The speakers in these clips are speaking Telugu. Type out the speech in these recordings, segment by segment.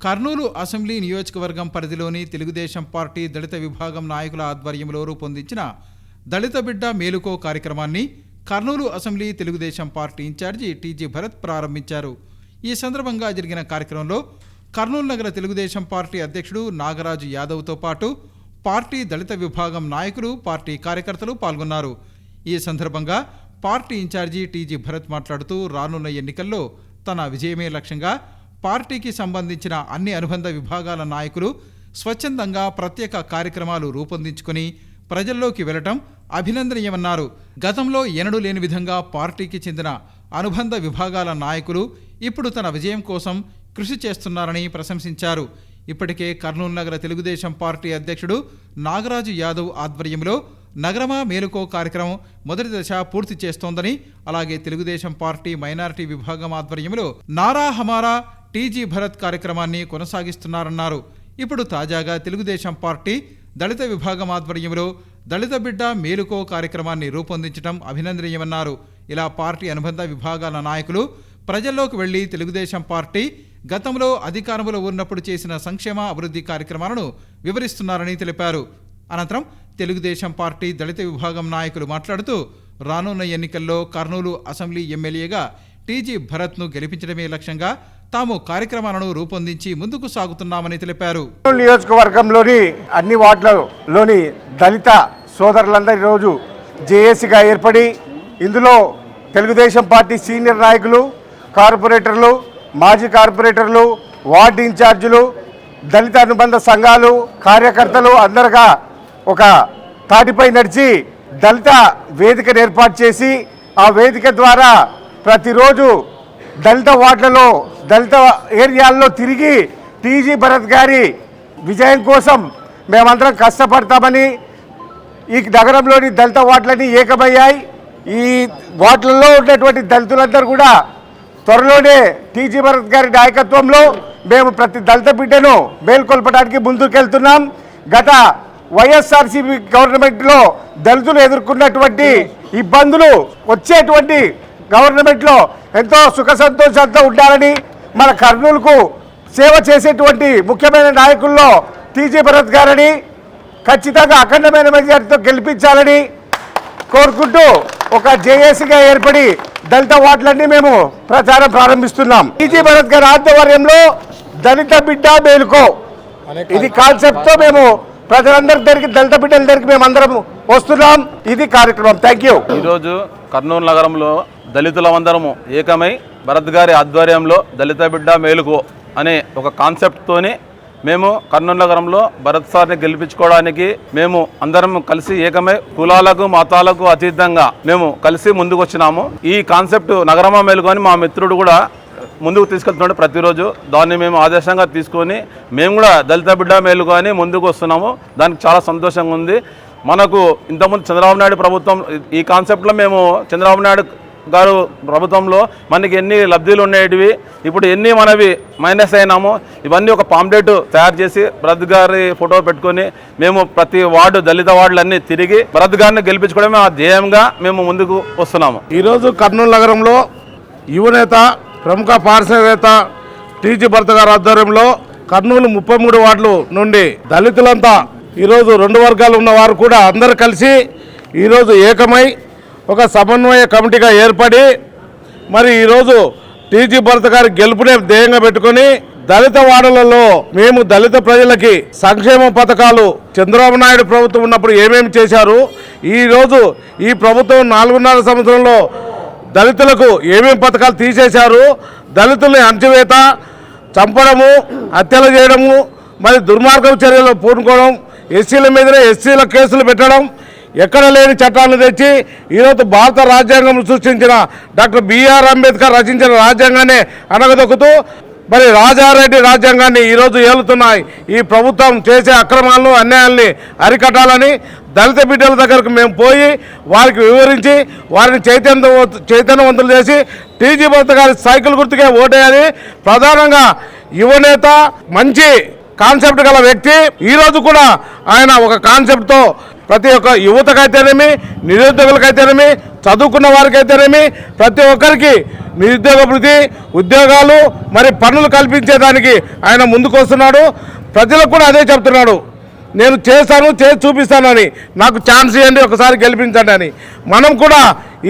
కర్నూలు అసెంబ్లీ నియోజకవర్గం పరిధిలోని తెలుగుదేశం పార్టీ దళిత విభాగం నాయకుల ఆధ్వర్యంలో రూపొందించిన దళిత బిడ్డ మేలుకో కార్యక్రమాన్ని Kurnool assembly Telugu Desam party incharge T G Bharath ప్రారంభించారు. ఈ సందర్భంగా జరిగిన కార్యక్రమంలో కర్నూలు నగర తెలుగుదేశం పార్టీ అధ్యక్షుడు నాగరాజు యాదవ్తో పాటు పార్టీ దళిత విభాగం నాయకులు, పార్టీ కార్యకర్తలు పాల్గొన్నారు. ఈ సందర్భంగా పార్టీ ఇన్ఛార్జి టీజీ భరత్ మాట్లాడుతూ రానున్న ఎన్నికల్లో తన విజయమే లక్ష్యంగా పార్టీకి సంబంధించిన అన్ని అనుబంధ విభాగాల నాయకులు స్వచ్ఛందంగా ప్రత్యేక కార్యక్రమాలు రూపొందించుకుని ప్రజల్లోకి వెళ్లటం అభినందనీయమన్నారు. గతంలో ఎన్నడూ లేని విధంగా పార్టీకి చెందిన అనుబంధ విభాగాల నాయకులు ఇప్పుడు తన విజయం కోసం కృషి చేస్తున్నారని ప్రశంసించారు. ఇప్పటికే కర్నూలు నగర తెలుగుదేశం పార్టీ అధ్యక్షుడు నాగరాజు యాదవ్ ఆధ్వర్యంలో నగరమా మేలుకో కార్యక్రమం మొదటి దశ పూర్తి చేస్తోందని, అలాగే తెలుగుదేశం పార్టీ మైనారిటీ విభాగం ఆధ్వర్యంలో నారా హమారా టీజీ భరత్ కార్యక్రమాన్ని కొనసాగిస్తున్నారన్నారు. ఇప్పుడు తాజాగా తెలుగుదేశం పార్టీ దళిత విభాగం ఆధ్వర్యంలో దళిత బిడ్డ మేలుకో కార్యక్రమాన్ని రూపొందించడం అభినందనీయమన్నారు. ఇలా పార్టీ అనుబంధ విభాగాల నాయకులు ప్రజల్లోకి వెళ్లి తెలుగుదేశం పార్టీ గతంలో అధికారంలో ఉన్నప్పుడు చేసిన సంక్షేమ అభివృద్ధి కార్యక్రమాలను వివరిస్తున్నారని తెలిపారు. అనంతరం తెలుగుదేశం పార్టీ దళిత విభాగం నాయకులు మాట్లాడుతూ రానున్న ఎన్నికల్లో కర్నూలు అసెంబ్లీ ఎమ్మెల్యేగా టీజీ భరత్ను గెలిపించడమే లక్ష్యంగా తాము కార్యక్రమాలను రూపొందించి ముందుకు సాగుతున్నామని తెలిపారు. నియోజకవర్గంలోని అన్ని వార్డులలోని దళిత సోదరులందరూ ఈరోజు జేఏసీగా ఏర్పడి ఇందులో తెలుగుదేశం పార్టీ సీనియర్ నాయకులు, కార్పొరేటర్లు, మాజీ కార్పొరేటర్లు, వార్డు ఇన్ఛార్జీలు, దళిత అనుబంధ సంఘాలు, కార్యకర్తలు అందరుగా ఒక తాటిపై నడిచి దళిత వేదికను ఏర్పాటు చేసి ఆ వేదిక ద్వారా ప్రతిరోజు దళిత వార్డులలో దళిత ఏరియాల్లో తిరిగి టీజీ భరత్ గారి విజయం కోసం మేమందరం కష్టపడతామని, ఈ నగరంలోని దళిత వార్డులన్నీ ఏకమయ్యాయి. ఈ వార్డులలో ఉన్నటువంటి దళితులందరూ కూడా త్వరలోనే టీజీ భరత్ గారి నాయకత్వంలో మేము ప్రతి దళిత బిడ్డను మేల్కొల్పడానికి ముందుకెళ్తున్నాం. గత వైఎస్ఆర్సీపీ గవర్నమెంట్లో దళితులు ఎదుర్కొన్నటువంటి ఇబ్బందులు వచ్చేటువంటి గవర్నమెంట్లో ఎంతో సుఖ సంతోషాలతో ఉండాలని, మన కర్నూలుకు సేవ చేసేటువంటి ముఖ్యమైన నాయకుల్లో టీజీ భరత్ గారని ఖచ్చితంగా అఖండమైన మెజారిటీతో గెలిపించాలని కోరుకుంటూ ఒక జేఏసీగా ఏర్పడి దళిత వార్డులన్నీ మేము ప్రచారం ప్రారంభిస్తున్నాం. టీజీ భరత్ గారి ఆధ్వర్యంలో దళిత బిడ్డ మేలుకో ఇది కాన్సెప్ట్తో మేము ప్రజలందరి దగ్గరికి, దళిత బిడ్డల దగ్గరికి మేము అందరం వస్తున్నాం. ఇది కార్యక్రమం. Thank you. ఈరోజు కర్నూలు నగరంలో దళితులమందరము ఏకమై భరత్ గారి ఆధ్వర్యంలో దళిత బిడ్డ మేలుకో అనే ఒక కాన్సెప్ట్తోని మేము కర్నూలు నగరంలో భరత్ సార్ని గెలిపించుకోవడానికి మేము అందరం కలిసి ఏకమై కులాలకు మతాలకు అతీతంగా మేము కలిసి ముందుకు వచ్చినాము. ఈ కాన్సెప్ట్ నగరమా మేలుకో అని మా మిత్రుడు కూడా ముందుకు తీసుకెళ్తున్నాడు ప్రతిరోజు. దాన్ని మేము ఆదర్శంగా తీసుకొని మేము కూడా దళిత బిడ్డ మేలుకో అని ముందుకు వస్తున్నాము. దానికి చాలా సంతోషంగా ఉంది. మనకు ఇంతకుముందు చంద్రబాబు నాయుడు ప్రభుత్వం ఈ కాన్సెప్ట్లో మేము చంద్రబాబు నాయుడు గారు ప్రభుత్వంలో మనకి ఎన్ని లబ్ధులు ఉండేటివి, ఇప్పుడు ఎన్ని మనవి మైనస్ అయినాము, ఇవన్నీ ఒక పాంప్లెట్ తయారు చేసి భరత్ గారి ఫోటో పెట్టుకొని మేము ప్రతి వార్డు దళిత వార్డులన్నీ తిరిగి భరత్ గారిని గెలిపించుకోవడమే ఆ ధ్యేయంగా మేము ముందుకు వస్తున్నాము. ఈరోజు కర్నూలు నగరంలో యువనేత, ప్రముఖ పారిశ్రామికవేత్త టీజీ భరత్ గారి ఆధ్వర్యంలో కర్నూలు 33 వార్డుల నుండి దళితులంతా ఈరోజు 2 వర్గాలు ఉన్నవారు కూడా అందరు కలిసి ఈరోజు ఏకమై ఒక సమన్వయ కమిటీగా ఏర్పడి మరి ఈరోజు టీజీ భరత్ గారి గెలుపునే ధ్యేయంగా పెట్టుకొని దళిత వార్డులలో మేము దళిత ప్రజలకి సంక్షేమ పథకాలు చంద్రబాబు నాయుడు ప్రభుత్వం ఉన్నప్పుడు ఏమేమి చేశారు, ఈరోజు ఈ ప్రభుత్వం 4.5 సంవత్సరంలో దళితులకు ఏమేమి పథకాలు తీసేశారు, దళితుల్ని అణచివేత, చంపడము, హత్యలు చేయడము, మరి దుర్మార్గం చర్యలు పూనుకోవడం, ఎస్సీల మీదనే ఎస్సీల కేసులు పెట్టడం, ఎక్కడ లేని చట్టాలను తెచ్చి ఈరోజు భారత రాజ్యాంగం సృష్టించిన డాక్టర్ బిఆర్ అంబేద్కర్ రచించిన రాజ్యాంగాన్ని అనగదొక్కుతూ మరి రాజారెడ్డి రాజ్యాంగాన్ని ఈరోజు ఏలుతున్నాయి. ఈ ప్రభుత్వం చేసే అక్రమాలను, అన్యాయాల్ని అరికట్టాలని దళిత బిడ్డల దగ్గరకు మేము పోయి వారికి వివరించి వారిని చైతన్యవంతులు చేసి టీజీ భరత్ గారి సైకిల్ గుర్తుకే ఓటేయాలి. ప్రధానంగా యువనేత, మంచి కాన్సెప్ట్ గల వ్యక్తి. ఈరోజు కూడా ఆయన ఒక కాన్సెప్ట్తో ప్రతి ఒక్క యువతకైతేనేమి, నిరుద్యోగులకైతేనేమి, చదువుకున్న వారికైతేనేమి ప్రతి ఒక్కరికి నిరుద్యోగ భృతి, ఉద్యోగాలు మరి పనులు కల్పించేదానికి ఆయన ముందుకు వస్తున్నాడు. ప్రజలకు కూడా అదే చెప్తున్నాడు, నేను చేస్తాను, చేసి చూపిస్తానని, నాకు ఛాన్స్ ఇవ్వండి, ఒకసారి గెలిపించండి అని. మనం కూడా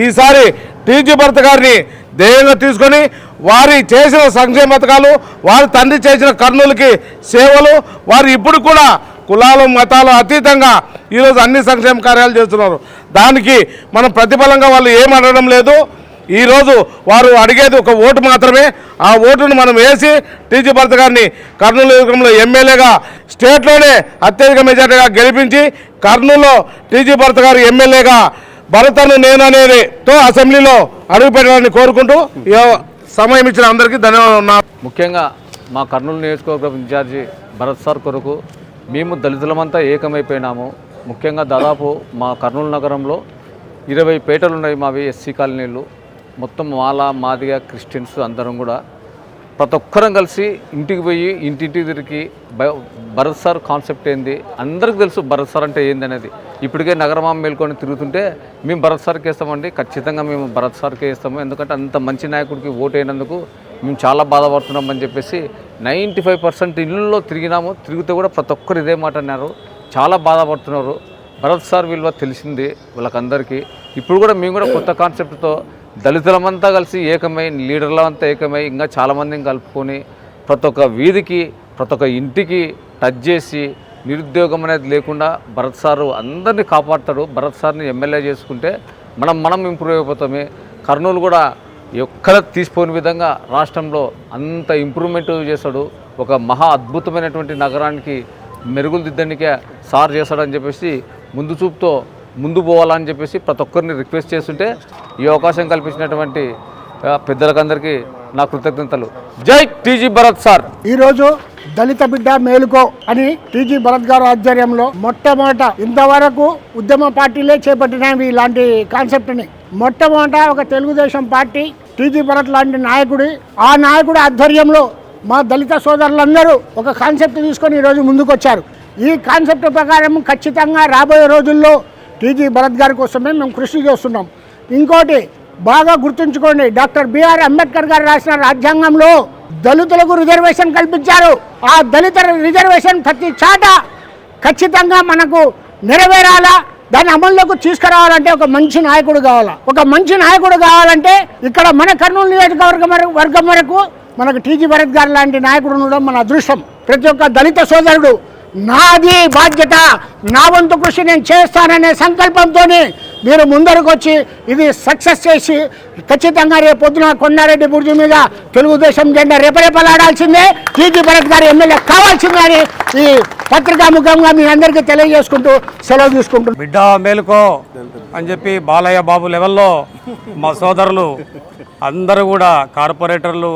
ఈసారి టీజీ భరత్ గారిని ధ్యేయంగా తీసుకొని వారి చేసిన సంక్షేమ పథకాలు, వారి తండ్రి చేసిన కర్నూలుకి సేవలు, వారు ఇప్పుడు కూడా కులాలు మతాలు అతీతంగా ఈరోజు అన్ని సంక్షేమ కార్యాలు చేస్తున్నారు. దానికి మనం ప్రతిఫలంగా వాళ్ళు ఏం అడగడం లేదు. ఈరోజు వారు అడిగేది ఒక ఓటు మాత్రమే. ఆ ఓటును మనం వేసి టీజీ భరత్ గారిని కర్నూలు నియోజకవర్గంలో ఎమ్మెల్యేగా స్టేట్లోనే అత్యధిక మెజార్టీగా గెలిపించి కర్నూలులో టీజీ భరత్ గారు ఎమ్మెల్యేగా భరతను నేను అనేదితో అసెంబ్లీలో అడుగుపెట్టడాన్ని కోరుకుంటూ సమయం ఇచ్చిన అందరికీ ధన్యవాదాలు. ముఖ్యంగా మా కర్నూలు నియోజకవర్గం ఇన్ఛార్జి భరత్ సార్ కొరకు మేము దళితులమంతా ఏకమైపోయినాము. ముఖ్యంగా దాదాపు మా కర్నూలు నగరంలో 20 పేటలు ఉన్నాయి మావి, ఎస్సీ కాలనీలు. మొత్తం మాదిగ క్రిస్టియన్స్ అందరం కూడా ప్రతి ఒక్కరం కలిసి ఇంటికి పోయి ఇంటింటికి తిరిగి భరత్ సార్ కాన్సెప్ట్ ఏంది అందరికీ తెలుసు. భరత్ సార్ అంటే ఏంది అనేది ఇప్పటికే నగరమామ మేల్కొని తిరుగుతుంటే మేము భరత్ సార్కి వేస్తామండి, ఖచ్చితంగా మేము భరత్ సార్కి వేస్తాము. ఎందుకంటే అంత మంచి నాయకుడికి ఓటు అయినందుకు మేము చాలా బాధపడుతున్నామని చెప్పేసి 95% ఇళ్ళల్లో తిరిగినాము. తిరిగితే కూడా ప్రతి ఒక్కరు ఇదే మాట అన్నారు, చాలా బాధపడుతున్నారు. భరత్ సార్ విలువ తెలిసింది వాళ్ళకందరికీ. ఇప్పుడు కూడా మేము కూడా కొత్త కాన్సెప్ట్తో దళితులమంతా కలిసి ఏకమై, లీడర్లంతా ఏకమై, ఇంకా చాలామందిని కలుపుకొని ప్రతి ఒక్క వీధికి, ప్రతి ఒక్క ఇంటికి టచ్ చేసి నిరుద్యోగం అనేది లేకుండా భరత్ సారు అందరినీ కాపాడతాడు. భరత్ సార్ని ఎమ్మెల్యే చేసుకుంటే మనం ఇంప్రూవ్ అయిపోతామే. కర్నూలు కూడా ఎక్కడ తీసిపోయిన విధంగా రాష్ట్రంలో అంత ఇంప్రూవ్మెంట్ చేశాడు. ఒక మహా అద్భుతమైనటువంటి నగరానికి మెరుగులు దిద్దడానికే సార్ చేశాడని చెప్పేసి ముందు చూపుతో ముందు పోవాలని చెప్పేసి ప్రతి ఒక్కరిని రిక్వెస్ట్ చేస్తుంటే ఈ అవకాశం కల్పించినటువంటి పెద్దలకందరికీ నా కృతజ్ఞతలు. జై టీజీ భరత్ సార్. ఈరోజు దళిత బిడ్డ మేలుకో అని టీజీ భరత్ గారు ఆధ్వర్యంలో మొట్టమొదట ఇంతవరకు ఉద్యమ పార్టీలే చేపట్టినవి ఇలాంటి కాన్సెప్ట్ని. మొట్టమొదట ఒక తెలుగుదేశం పార్టీ టీజీ భరత్ లాంటి ఆ నాయకుడి ఆధ్వర్యంలో మా దళిత సోదరులందరూ ఒక కాన్సెప్ట్ తీసుకొని ఈరోజు ముందుకు వచ్చారు. ఈ కాన్సెప్ట్ ప్రకారం ఖచ్చితంగా రాబోయే రోజుల్లో టీజీ భరత్ గారి కోసమే మేము కృషి చేస్తున్నాం. ఇంకోటి బాగా గుర్తుంచుకోండి, డాక్టర్ బిఆర్ అంబేద్కర్ గారు రాసిన రాజ్యాంగంలో దళితులకు రిజర్వేషన్ కల్పించారు. ఆ దళిత రిజర్వేషన్ ప్రతి చాట ఖచ్చితంగా మనకు నెరవేరాలా, దాన్ని అమల్లోకి తీసుకురావాలంటే ఒక మంచి నాయకుడు కావాలా. ఒక మంచి నాయకుడు కావాలంటే ఇక్కడ మన కర్నూలు నియోజకవర్గం వరకు మనకు టీజీ భరత్ గారు లాంటి నాయకుడు ఉండడం మన అదృష్టం. ప్రతి ఒక్క దళిత సోదరుడు నాది బాధ్యత, నా వంతు కృషి నేను చేస్తాననే సంకల్పంతో మీరు ముందరకు వచ్చి ఇది సక్సెస్ చేసి ఖచ్చితంగా రేపు పొద్దున కొండారెడ్డి బుర్జి మీద తెలుగుదేశం జెండా రేపరేపలాడాల్సిందే, టీజీ భరత్ గారు ఎమ్మెల్యే కావాల్సిందే అని ఈ పత్రికా ముఖంగా మీ అందరికీ తెలియజేసుకుంటూ సెలవు తీసుకుంటున్నాను. బిడ్డ మేలుకో అని చెప్పి బాలయ్య బాబు లెవెల్లో మా సోదరులు అందరూ కూడా కార్పొరేటర్లు,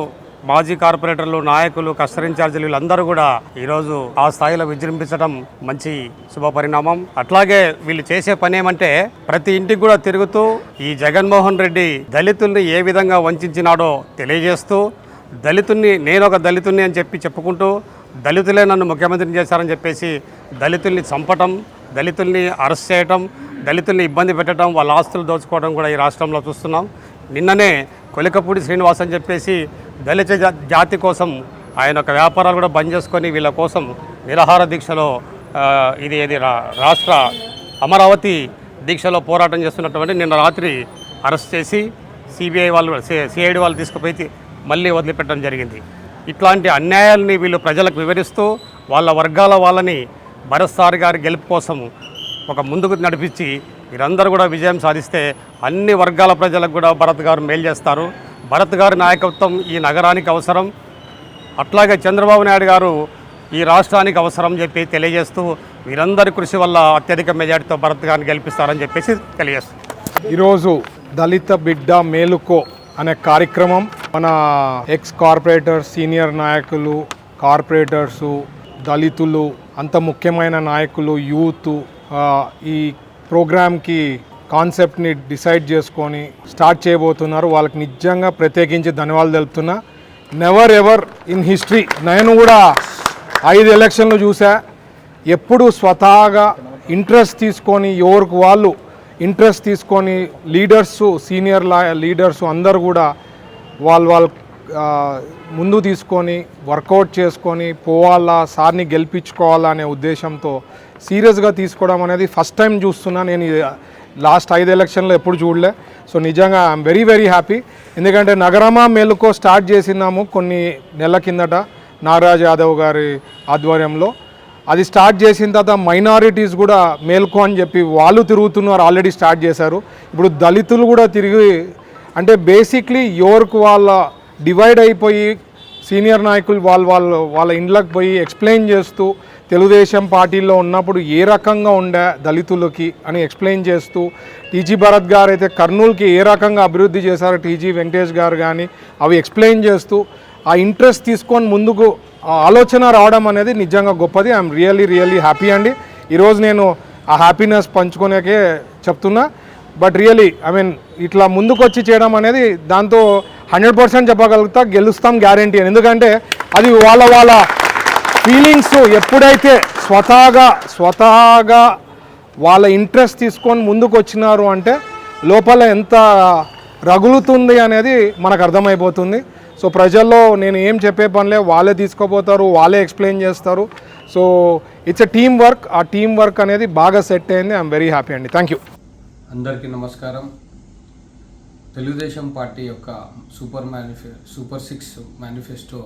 మాజీ కార్పొరేటర్లు, నాయకులు, కస్టర్ ఇన్ఛార్జీలు వీళ్ళందరూ కూడా ఈరోజు ఆ స్థాయిలో విజృంభించడం మంచి శుభ పరిణామం. అట్లాగే వీళ్ళు చేసే పని ఏమంటే ప్రతి ఇంటికి కూడా తిరుగుతూ ఈ జగన్మోహన్ రెడ్డి దళితుల్ని ఏ విధంగా వంచినాడో తెలియజేస్తూ, దళితుల్ని నేను ఒక దళితుల్ని అని చెప్పుకుంటూ దళితులే నన్ను ముఖ్యమంత్రిని చేశారని చెప్పేసి దళితుల్ని చంపటం, దళితుల్ని అరెస్ట్ చేయటం, దళితుల్ని ఇబ్బంది పెట్టడం, వాళ్ళ ఆస్తులు దోచుకోవడం కూడా ఈ రాష్ట్రంలో చూస్తున్నాం. నిన్ననే కొలికపూడి శ్రీనివాస్ అని చెప్పేసి దళిత జాతి కోసం ఆయన ఒక వ్యాపారాలు కూడా బంద్ చేసుకొని వీళ్ళ కోసం నిరాహార దీక్షలో రాష్ట్ర అమరావతి దీక్షలో పోరాటం చేస్తున్నటువంటి నిన్న రాత్రి అరెస్ట్ చేసి సిఐడి వాళ్ళు తీసుకుపోయి మళ్ళీ వదిలిపెట్టడం జరిగింది. ఇట్లాంటి అన్యాయాలని వీళ్ళు ప్రజలకు వివరిస్తూ వాళ్ళ వర్గాల వాళ్ళని భరత్ సార్ గారి గెలుపు కోసం ఒక ముందుకు నడిపించి వీరందరూ కూడా విజయం సాధిస్తే అన్ని వర్గాల ప్రజలకు కూడా భరత్ గారు మేలు చేస్తారు. భరత్ గారి నాయకత్వం ఈ నగరానికి అవసరం, అట్లాగే చంద్రబాబు నాయుడు గారు ఈ రాష్ట్రానికి అవసరం చెప్పి తెలియజేస్తూ వీరందరి కృషి వల్ల అత్యధిక మెజార్టీతో భరత్ గారిని గెలిపిస్తారని చెప్పేసి తెలియజేస్తారు. ఈరోజు దళిత బిడ్డ మేలుకో అనే కార్యక్రమం మన ఎక్స్ కార్పొరేటర్, సీనియర్ నాయకులు, కార్పొరేటర్సు, దళితులు, అంత ముఖ్యమైన నాయకులు, యూత్ ఈ ప్రోగ్రామ్కి కాన్సెప్ట్ని డిసైడ్ చేసుకొని స్టార్ట్ చేయబోతున్నారు. వాళ్ళకి నిజంగా ప్రత్యేకించి ధన్యవాదాలు తెలుపుతున్నా. నెవర్ ఎవర్ ఇన్ హిస్టరీ, నేను కూడా 5 ఎలక్షన్లు చూసా, ఎప్పుడు స్వతహాగా ఇంట్రెస్ట్ తీసుకొని ఎవరికి వాళ్ళు ఇంట్రెస్ట్ తీసుకొని లీడర్సు, సీనియర్ లీడర్సు అందరు కూడా వాళ్ళు ముందు తీసుకొని వర్కౌట్ చేసుకొని పోవాలా, సార్ని గెలిపించుకోవాలా అనే ఉద్దేశంతో సీరియస్గా తీసుకోవడం అనేది ఫస్ట్ టైం చూస్తున్నా. నేను లాస్ట్ 5 ఎలక్షన్లో ఎప్పుడు చూడలే. సో నిజంగా ఐఎమ్ వెరీ వెరీ హ్యాపీ. ఎందుకంటే నగరమా మేలుకో స్టార్ట్ చేసినాము కొన్ని నెలల కిందట నాగరాజ్ యాదవ్ గారి ఆధ్వర్యంలో. అది స్టార్ట్ చేసిన తర్వాత మైనారిటీస్ కూడా మేల్కో అని చెప్పి వాళ్ళు తిరుగుతున్నారు, ఆల్రెడీ స్టార్ట్ చేశారు. ఇప్పుడు దళితులు కూడా తిరిగి, అంటే బేసిక్లీ ఎవరికి వాళ్ళ డివైడ్ అయిపోయి సీనియర్ నాయకులు వాళ్ళ ఇండ్లకు పోయి ఎక్స్ప్లెయిన్ చేస్తూ తెలుగుదేశం పార్టీలో ఉన్నప్పుడు ఏ రకంగా ఉండే దళితులకి అని ఎక్స్ప్లెయిన్ చేస్తూ, టీజీ భరత్ గారు అయితే కర్నూలుకి ఏ రకంగా అభివృద్ధి చేశారో టీజీ వెంకటేష్ గారు కానీ అవి ఎక్స్ప్లెయిన్ చేస్తూ ఆ ఇంట్రెస్ట్ తీసుకొని ముందుకు ఆలోచన రావడం అనేది నిజంగా గొప్పది. ఐఎమ్ రియల్లీ హ్యాపీ అండి. ఈరోజు నేను ఆ హ్యాపీనెస్ పంచుకునేకే చెప్తున్నా. బట్ రియలీ ఇట్లా ముందుకు వచ్చి చేయడం అనేది దాంతో 100% చెప్పగలుగుతా, గెలుస్తాం గ్యారంటీ అని. ఎందుకంటే అది వాళ్ళ ఫీలింగ్స్ ఎప్పుడైతే స్వతహాగా వాళ్ళ ఇంట్రెస్ట్ తీసుకొని ముందుకు వచ్చినారు అంటే లోపల ఎంత రగులుతుంది అనేది మనకు అర్థమైపోతుంది. సో ప్రజల్లో నేను ఏం చెప్పే పనిలే, వాళ్ళే తీసుకోపోతారు, వాళ్ళే ఎక్స్ప్లెయిన్ చేస్తారు. So it's a team work. ఆ టీమ్ వర్క్ అనేది బాగా సెట్ అయింది. ఐఎమ్ వెరీ హ్యాపీ అండి. Thank you. అందరికీ నమస్కారం. తెలుగుదేశం పార్టీ యొక్క సూపర్ 6 మేనిఫెస్టో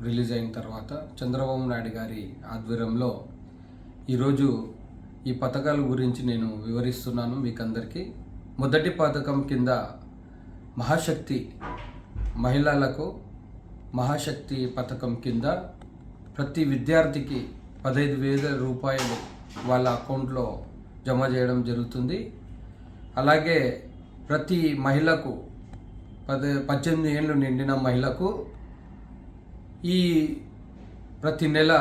రిలీజ్ అయిన తర్వాత చంద్రబాబు నాయుడు గారి ఆధ్వర్యంలో ఈరోజు ఈ పథకాల గురించి నేను వివరిస్తున్నాను మీకు అందరికీ. మొదటి పథకం కింద మహాశక్తి మహిళలకు మహాశక్తి పథకం కింద ప్రతి విద్యార్థికి 15,000 రూపాయలు వాళ్ళ అకౌంట్లో జమ చేయడం జరుగుతుంది. అలాగే ప్రతి మహిళకు 18 ఏళ్ళు నిండిన మహిళకు ఈ ప్రతి నెల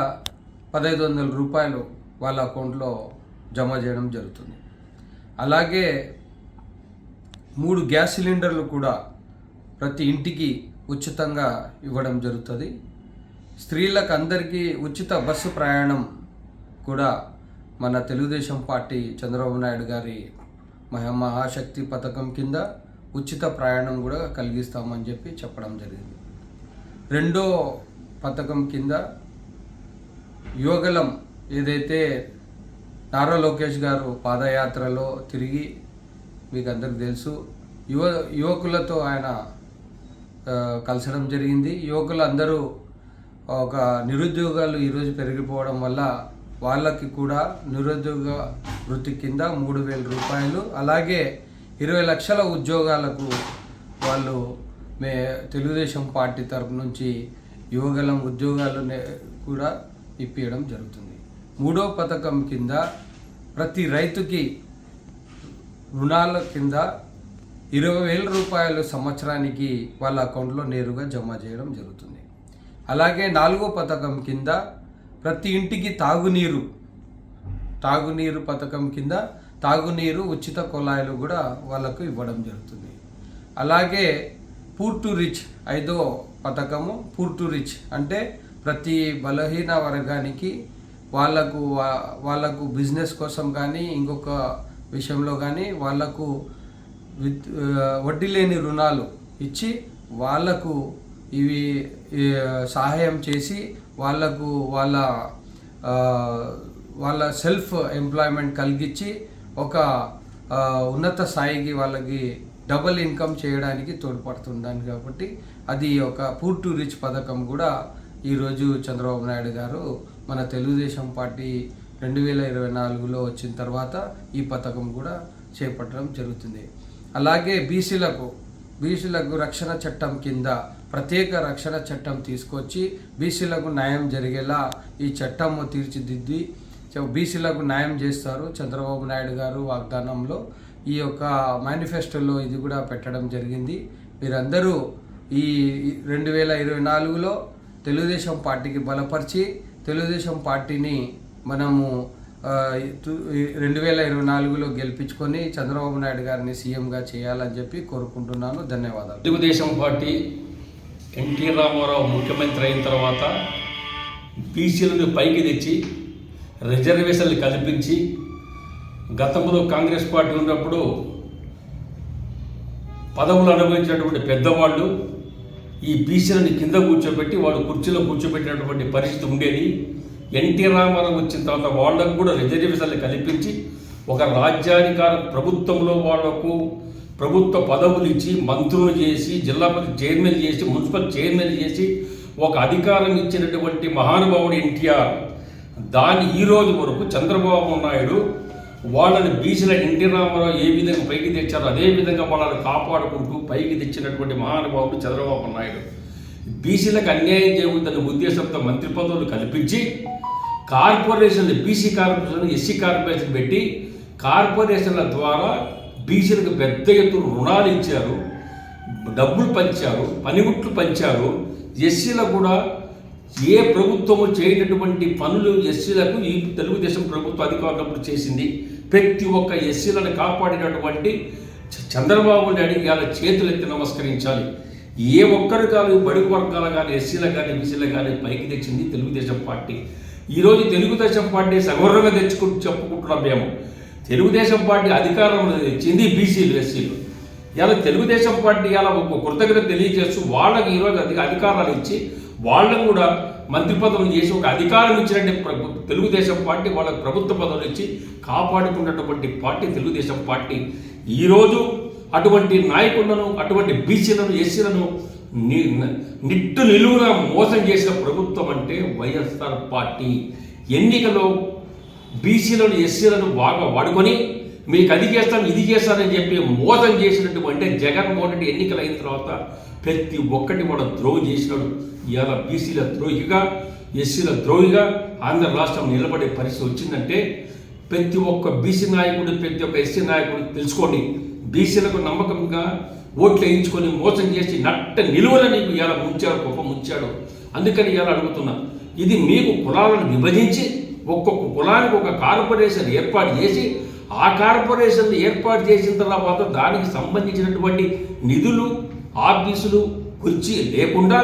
1,500 రూపాయలు వాళ్ళ అకౌంట్లో జమ చేయడం జరుగుతుంది. అలాగే 3 గ్యాస్ సిలిండర్లు కూడా ప్రతి ఇంటికి ఉచితంగా ఇవ్వడం జరుగుతుంది. స్త్రీలకు అందరికీ ఉచిత బస్సు ప్రయాణం కూడా మన తెలుగుదేశం పార్టీ చంద్రబాబు నాయుడు గారి మహాశక్తి పథకం కింద ఉచిత ప్రయాణం కూడా కలిగిస్తామని చెప్పి చెప్పడం జరిగింది. రెండో పథకం కింద యువగలం ఏదైతే నారా లోకేష్ గారు పాదయాత్రలో తిరిగి మీకు అందరికి తెలుసు యువకులతో ఆయన కలిసడం జరిగింది. యువకులు అందరూ ఒక నిరుద్యోగాలు ఈరోజు పెరిగిపోవడం వల్ల వాళ్ళకి కూడా నిరుద్యోగ వృత్తి కింద 3,000 రూపాయలు, అలాగే 20 లక్షల ఉద్యోగాలకు వాళ్ళు తెలుగుదేశం పార్టీ తరపు నుంచి యువగలం ఉద్యోగాలు కూడా ఇప్పించడం జరుగుతుంది. మూడో పథకం కింద ప్రతి రైతుకి రుణాల కింద 20,000 రూపాయలు సంవత్సరానికి వాళ్ళ అకౌంట్లో నేరుగా జమ చేయడం జరుగుతుంది. అలాగే నాలుగో పథకం కింద ప్రతి ఇంటికి తాగునీరు పథకం కింద తాగునీరు ఉచిత కుళాయిలు కూడా వాళ్ళకు ఇవ్వడం జరుగుతుంది. అలాగే పూర్ టు రిచ్ ఐదో పథకము. పూర్ టు రిచ్ అంటే ప్రతి బలహీన వర్గానికి వాళ్ళకు బిజినెస్ కోసం కానీ ఇంకొక విషయంలో కానీ వాళ్ళకు వడ్డీ లేని రుణాలు ఇచ్చి వాళ్ళకు ఇవి సహాయం చేసి వాళ్ళకు వాళ్ళ సెల్ఫ్ ఎంప్లాయ్మెంట్ కలిగించి ఒక ఉన్నత స్థాయికి వాళ్ళకి డబుల్ ఇన్కమ్ చేయడానికి తోడ్పడుతుందని కాబట్టి అది ఒక పూర్ టు రిచ్ పథకం కూడా ఈరోజు చంద్రబాబు నాయుడు గారు మన తెలుగుదేశం పార్టీ 2024లో వచ్చిన తర్వాత ఈ పథకం కూడా చేపట్టడం జరుగుతుంది. అలాగే బీసీలకు రక్షణ చట్టం కింద ప్రత్యేక రక్షణ చట్టం తీసుకొచ్చి బీసీలకు న్యాయం జరిగేలా ఈ చట్టం తీర్చిదిద్ది బీసీలకు న్యాయం చేస్తారు చంద్రబాబు నాయుడు గారు వాగ్దానంలో. ఈ యొక్క మేనిఫెస్టోలో ఇది కూడా పెట్టడం జరిగింది. మీరందరూ ఈ 2024లో తెలుగుదేశం పార్టీకి బలపరిచి తెలుగుదేశం పార్టీని మనము 2024లో గెలిపించుకొని చంద్రబాబు నాయుడు గారిని సీఎంగా చేయాలని చెప్పి కోరుకుంటున్నాను. ధన్యవాదాలు. తెలుగుదేశం పార్టీ ఎన్టీ రామారావు ముఖ్యమంత్రి అయిన తర్వాత బీసీలను పైకి తెచ్చి రిజర్వేషన్లు కల్పించి, గతంలో కాంగ్రెస్ పార్టీ ఉన్నప్పుడు పదవులు అనుభవించినటువంటి పెద్దవాళ్ళు ఈ బీసీలని కింద కూర్చోబెట్టి వాళ్ళు కుర్చీలో కూర్చోబెట్టినటువంటి పరిస్థితి ఉండేది. ఎన్టీ రామారావు వచ్చిన తర్వాత వాళ్ళకు కూడా రిజర్వేషన్లు కల్పించి ఒక రాజ్యాధికార ప్రభుత్వంలో వాళ్లకు ప్రభుత్వ పదవులు ఇచ్చి మంత్రులు చేసి జిల్లా పరిషత్ చైర్మన్ చేసి మున్సిపల్ చైర్మన్ చేసి ఒక అధికారం ఇచ్చినటువంటి మహానుభావుడు ఎన్టీఆర్. దాన్ని ఈ రోజు వరకు చంద్రబాబు నాయుడు వాళ్ళని బీసీల ఎన్టీ రామారావు ఏ విధంగా పైకి తెచ్చారో అదే విధంగా వాళ్ళని కాపాడుకుంటూ పైకి తెచ్చినటువంటి మహానుభావుడు చంద్రబాబు నాయుడు. బీసీలకు అన్యాయం చేయకూడదనే ఉద్దేశంతో మంత్రి పదవులు కల్పించి కార్పొరేషన్లు, బీసీ కార్పొరేషన్, ఎస్సీ కార్పొరేషన్ పెట్టి కార్పొరేషన్ల ద్వారా బీసీలకు పెద్ద ఎత్తున రుణాలు ఇచ్చారు, డబ్బులు పంచారు, పనిముట్లు పంచారు. ఎస్సీలకు కూడా ఏ ప్రభుత్వము చేయనటువంటి పనులు ఎస్సీలకు ఈ తెలుగుదేశం ప్రభుత్వ అధికారులు చేసింది. ప్రతి ఒక్క ఎస్సీలను కాపాడినటువంటి చంద్రబాబు నాయుడు ఇవాళ చేతులు ఎత్తి నమస్కరించాలి. ఏ ఒక్కరు కాదు, బడుగు వర్గాలు కానీ, ఎస్సీలకు కానీ, బీసీలకు కానీ పైకి తెచ్చింది తెలుగుదేశం పార్టీ. ఈరోజు తెలుగుదేశం పార్టీ సగౌరవంగా చెప్పుకుంటున్నాం మేము. తెలుగుదేశం పార్టీ అధికారంలో తెచ్చింది బీసీలు, ఎస్సీలు. ఇలా తెలుగుదేశం పార్టీ ఇలా ఒక కృతజ్ఞత తెలియజేస్తూ వాళ్ళకి ఈరోజు అధికారాలు ఇచ్చి వాళ్ళకు కూడా మంత్రి పదవులు చేసి ఒక అధికారం ఇచ్చినట్టు తెలుగుదేశం పార్టీ వాళ్ళకి ప్రభుత్వ పదవులు ఇచ్చి కాపాడుకున్నటువంటి పార్టీ తెలుగుదేశం పార్టీ. ఈరోజు అటువంటి నాయకులను, అటువంటి బీసీలను, ఎస్సీలను నిట్టు నిలువున మోసం చేసిన ప్రభుత్వం అంటే వైఎస్ఆర్ పార్టీ. ఎన్నికలో బీసీలను, ఎస్సీలను బాగా వాడుకొని మీకు అది చేస్తాను, ఇది చేస్తానని చెప్పి మోసం చేసినటువంటి జగన్మోహన్ రెడ్డి ఎన్నికలు అయిన తర్వాత ప్రతి ఒక్కటి వాడు ద్రోహం చేసినాడు. ఇవాళ బీసీల ద్రోహిగా, ఎస్సీల ద్రోహిగా ఆంధ్ర రాష్ట్రం నిలబడే పరిస్థితి వచ్చిందంటే ప్రతి ఒక్క బీసీ నాయకుడు, ప్రతి ఒక్క ఎస్సీ నాయకుడు తెలుసుకోండి. బీసీలకు నమ్మకంగా ఓట్లు వేయించుకొని మోసం చేసి నట్ట నిలువల నీకు ఇవాళ ముంచాడు, గొప్ప ముంచాడు. అందుకని ఇవాళ అడుగుతున్నా, ఇది మీకు కులాలను విభజించి ఒక్కొక్క కులానికి ఒక కార్పొరేషన్ ఏర్పాటు చేసి ఆ కార్పొరేషన్ ఏర్పాటు చేసిన తర్వాత దానికి సంబంధించినటువంటి నిధులు, ఆఫీసులు, కుర్చీ లేకుండా,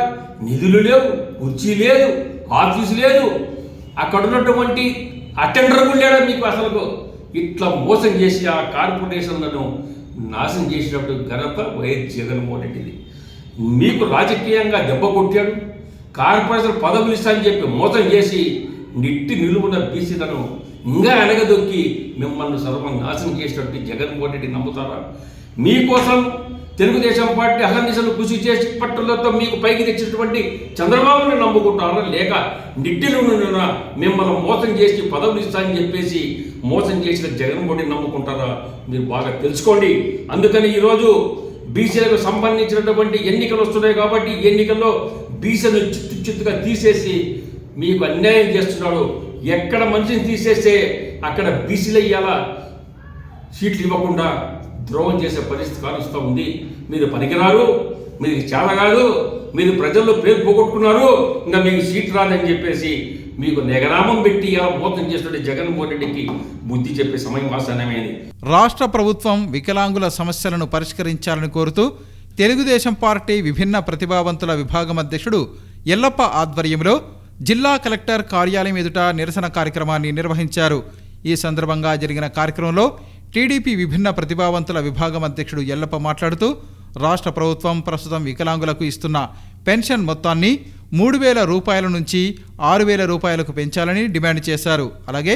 నిధులు లేవు, కుర్చీ లేదు, ఆఫీసు లేదు, అక్కడ ఉన్నటువంటి అటెండర్ కూడా లేడా మీకు అసలు. ఇట్లా మోసం చేసి ఆ కార్పొరేషన్లను నాశనం చేసినప్పుడు ఘనత వైఎస్ జగన్మోహన్ రెడ్డిది. మీకు రాజకీయంగా దెబ్బ కొట్టాడు, కార్పొరేషన్ పదవులు ఇస్తానని చెప్పి మోసం చేసి నిట్టి నిలువున్న బీసీలను ఇంకా వెనగదొక్కి మిమ్మల్ని సర్వనాశనం చేసినట్టు జగన్మోహన్ రెడ్డి నమ్ముతారా? మీకోసం తెలుగుదేశం పార్టీ అహర్నిశలు కృషి చేసి పట్టులతో మీకు పైకి తెచ్చినటువంటి చంద్రబాబుని నమ్ముకుంటారా? లేక నిట్టిలున్న మిమ్మల్ని మోసం చేసి పదవులు ఇస్తానని చెప్పేసి మోసం చేసిన జగన్మోహన్ రెడ్డి నమ్ముకుంటారా? మీరు బాగా తెలుసుకోండి. అందుకని ఈరోజు బీసీలకు సంబంధించినటువంటి ఎన్నికలు వస్తున్నాయి కాబట్టి ఎన్నికల్లో బీసీలను చిత్తుగా తీసేసి మీకు అన్యాయం చేస్తున్నాడు. ఎక్కడ మనిషిని తీసేస్తే అక్కడ బీసీలు అయ్యాలా సీట్లు ఇవ్వకుండా ద్రోహం చేసే పరిస్థితి కానుస్తూ ఉంది. మీరు పనికిరారు, మీరు చాలా కాదు, మీరు ప్రజల్లో పేరు పోగొట్టుకున్నారు, ఇంకా మీకు సీట్ రాదని చెప్పేసి మీకు నెగనామం పెట్టి మోసం చేస్తున్న జగన్మోహన్ రెడ్డికి బుద్ధి చెప్పే సమయం ఆసన్నమైంది. రాష్ట్ర ప్రభుత్వం వికలాంగుల సమస్యలను పరిష్కరించాలని కోరుతూ తెలుగుదేశం పార్టీ విభిన్న ప్రతిభావంతుల విభాగం అధ్యక్షుడు ఎల్లప్ప ఆధ్వర్యంలో జిల్లా కలెక్టర్ కార్యాలయం ఎదుట నిరసన కార్యక్రమాన్ని నిర్వహించారు. ఈ సందర్భంగా జరిగిన కార్యక్రమంలో టీడీపీ విభిన్న ప్రతిభావంతుల విభాగం అధ్యక్షుడు ఎల్లప్ప మాట్లాడుతూ రాష్ట్ర ప్రభుత్వం ప్రస్తుతం వికలాంగులకు ఇస్తున్న పెన్షన్ మొత్తాన్ని 3,000 రూపాయల నుంచి 6,000 రూపాయలకు పెంచాలని డిమాండ్ చేశారు. అలాగే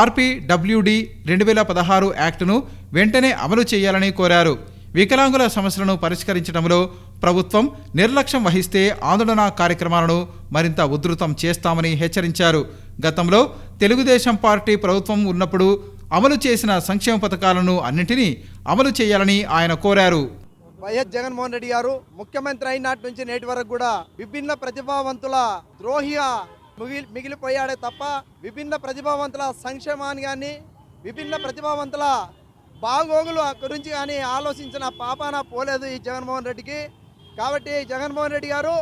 RPWD 2016 యాక్టును వెంటనే అమలు చేయాలని కోరారు. వికలాంగుల సమస్యలను పరిష్కరించడంలో ప్రభుత్వం నిర్లక్ష్యం వహిస్తే ఆందోళన కార్యక్రమాలను మరింత ఉధృతం చేస్తామని హెచ్చరించారు. గతంలో తెలుగుదేశం పార్టీ ప్రభుత్వం ఉన్నప్పుడు అమలు చేసిన సంక్షేమ పథకాలను అన్నింటినీ అమలు చేయాలని ఆయన కోరారు. వైఎస్ జగన్మోహన్ రెడ్డి గారు ముఖ్యమంత్రి అయినటి నుంచి నేటి వరకు కూడా విభిన్న ప్రతిభావంతుల ద్రోహిగా మిగిలిపోయాడే తప్ప విభిన్న ప్రతిభావంతుల సంక్షేమాన్ని కానీ విభిన్న ప్రతిభావంతుల బాగోగుల గురించి కానీ ఆలోచించిన పాపాన పోలేదు ఈ జగన్మోహన్ రెడ్డికి. కాబట్టి జగన్మోహన్ రెడ్డి గారు,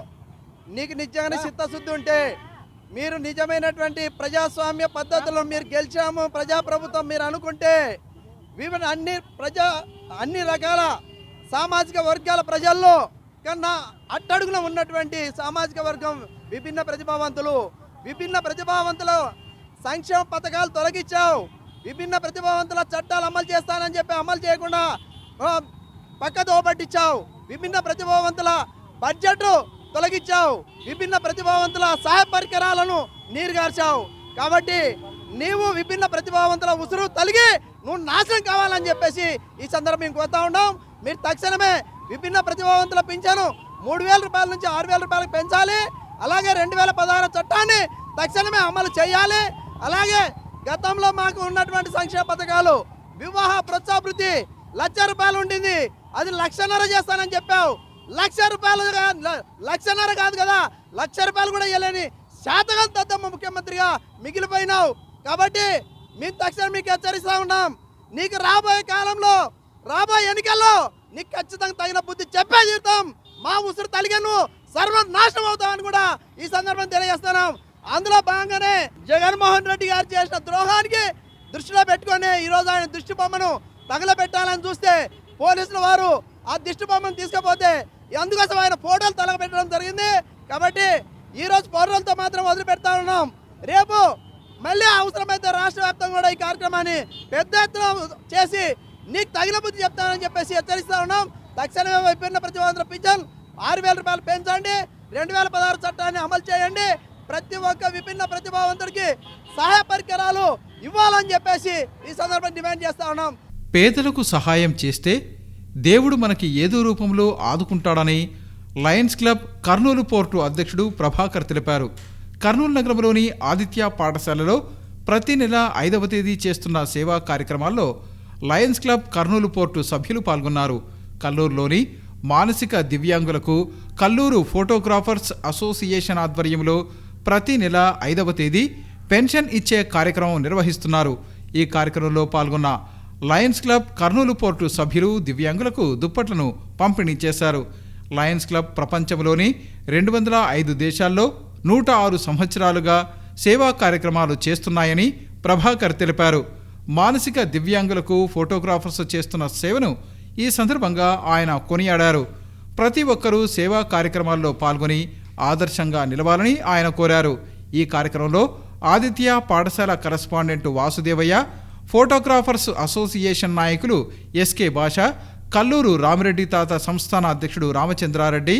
నీకు నిజంగానే చిత్తశుద్ధి ఉంటే మీరు నిజమైనటువంటి ప్రజాస్వామ్య పద్ధతుల్లో మీరు గెలిచాము, ప్రజాప్రభుత్వం మీరు అనుకుంటే అన్ని రకాల సామాజిక వర్గాల ప్రజల్లో కన్నా అట్టడుగున ఉన్నటువంటి సామాజిక వర్గం విభిన్న ప్రతిభావంతుల సంక్షేమ పథకాలు తొలగించావు. విభిన్న ప్రతిభావంతుల చట్టాలు అమలు చేస్తానని చెప్పి అమలు చేయకుండా పక్కదో పట్టించావు. విభిన్న ప్రతిభావంతుల బడ్జెట్ తొలగించావు, విభిన్న ప్రతిభావంతుల సహాయ పరికరాలను నీరుగార్చావు. కాబట్టి నీవు విభిన్న ప్రతిభావంతుల ఉసురు తొలగి నువ్వు నాశనం కావాలని చెప్పేసి ఈ సందర్భం కోరుతా ఉన్నాం. మీరు తక్షణమే విభిన్న ప్రతిభావంతుల పింఛను 3,000 రూపాయల నుంచి 6,000 రూపాయలకు పెంచాలి. అలాగే 2016 చట్టాన్ని తక్షణమే అమలు చేయాలి. అలాగే గతంలో మాకు ఉన్నటువంటి సంక్షేమ పథకాలు వివాహ ప్రోత్సాహృతి 1,00,000 రూపాయలు ఉండింది, అది 1,50,000 చేస్తానని చెప్పావు. 1,00,000 రూపాయలు 1,50,000 కాదు కదా, 1,00,000 రూపాయలు కూడా ఇవ్వలేని శాతకం దద్దమ్మ ముఖ్యమంత్రిగా మిగిలిపోయినావు. కాబట్టి మేము తక్షణం మీకు హెచ్చరిస్తూ ఉన్నాం. నీకు రాబోయే కాలంలో రాబోయే ఎన్నికల్లో నీకు ఖచ్చితంగా తగిన బుద్ధి చెప్పే జీవితం. మా ఉసురు తలిగను సర్వనాశనం అవుతామని కూడా ఈ సందర్భం తెలియజేస్తున్నాం. అందులో భాగంగానే జగన్మోహన్ రెడ్డి గారు చేసిన ద్రోహానికి దృష్టిలో పెట్టుకొని ఈరోజు ఆయన దిష్టి బొమ్మను తగలబెట్టాలని చూస్తే పోలీసుల వారు ఆ దిష్టి బొమ్మను తీసుకుపోతే అందుకోసం ఆయన ఫోటోలు తగలబెట్టడం జరిగింది. కాబట్టి ఈరోజు పౌరులతో మాత్రం వదిలిపెడతా ఉన్నాం. రేపు మళ్ళీ అవసరమైతే రాష్ట్ర వ్యాప్తంగా కూడా ఈ కార్యక్రమాన్ని పెద్ద ఎత్తున చేసి నీకు తగిన బుద్ధి చెప్తానని చెప్పేసి హెచ్చరిస్తూ ఉన్నాం. తక్షణమే విభిన్న ప్రతిభావంతుల పింఛన్ 6,000 రూపాయలు పెంచండి, 2016 చట్టాన్ని అమలు చేయండి, ప్రతి ఒక్క విభిన్న ప్రతిభావంతుడికి సహాయ పరికరాలు ఇవ్వాలని చెప్పేసి ఈ సందర్భంగా డిమాండ్ చేస్తా ఉన్నాం. పేదలకు సహాయం చేస్తే దేవుడు మనకి ఏదో రూపంలో ఆదుకుంటాడని లయన్స్ క్లబ్ కర్నూలు పోర్టు అధ్యక్షుడు ప్రభాకర్ తెలిపారు. కర్నూలు నగరంలోని ఆదిత్య పాఠశాలలో ప్రతి నెల 5వ తేదీ చేస్తున్న సేవా కార్యక్రమాల్లో లయన్స్ క్లబ్ కర్నూలు పోర్టు సభ్యులు పాల్గొన్నారు. కల్లూరులోని మానసిక దివ్యాంగులకు కల్లూరు ఫోటోగ్రాఫర్స్ అసోసియేషన్ ఆధ్వర్యంలో ప్రతి నెల 5వ తేదీ పెన్షన్ ఇచ్చే కార్యక్రమం నిర్వహిస్తున్నారు. ఈ కార్యక్రమంలో పాల్గొన్న లయన్స్ క్లబ్ కర్నూలు పోర్టు సభ్యులు దివ్యాంగులకు దుప్పట్లను పంపిణీ చేశారు. లయన్స్ క్లబ్ ప్రపంచంలోని 205 దేశాల్లో 106 సంవత్సరాలుగా సేవా కార్యక్రమాలు చేస్తున్నాయని ప్రభాకర్ తెలిపారు. మానసిక దివ్యాంగులకు ఫోటోగ్రాఫర్స్ చేస్తున్న సేవను ఈ సందర్భంగా ఆయన కొనియాడారు. ప్రతి ఒక్కరూ సేవా కార్యక్రమాల్లో పాల్గొని ఆదర్శంగా నిలవాలని ఆయన కోరారు. ఈ కార్యక్రమంలో ఆదిత్య పాఠశాల కరస్పాండెంట్ వాసుదేవయ్య, ఫోటోగ్రాఫర్స్ అసోసియేషన్ నాయకులు ఎస్కే భాష, కల్లూరు రామిరెడ్డి తాత సంస్థాన అధ్యక్షుడు రామచంద్రారెడ్డి,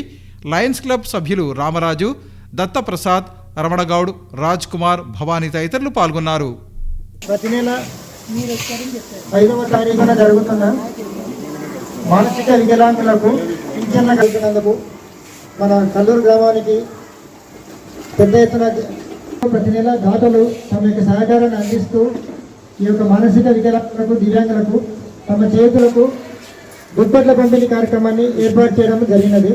లయన్స్ క్లబ్ సభ్యులు రామరాజు, దత్తప్రసాద్, రమణగౌడ్, రాజ్ కుమార్, భవానీ తదితరులు పాల్గొన్నారు. ప్రతి నెల 5వ తారీఖున జరుగుతున్న మానసిక వికలాంగులకు పింఛన్లు కలిగినందుకు మన కల్లూరు గ్రామానికి పెద్ద ఎత్తున ప్రతి నెల దాతలు తమ యొక్క సహకారాన్ని అందిస్తూ ఈ యొక్క మానసిక వికలాంగులకు దివ్యాంగులకు తమ చేతులకు దుప్పట్ల పంపిణీ కార్యక్రమాన్ని ఏర్పాటు చేయడం జరిగినది.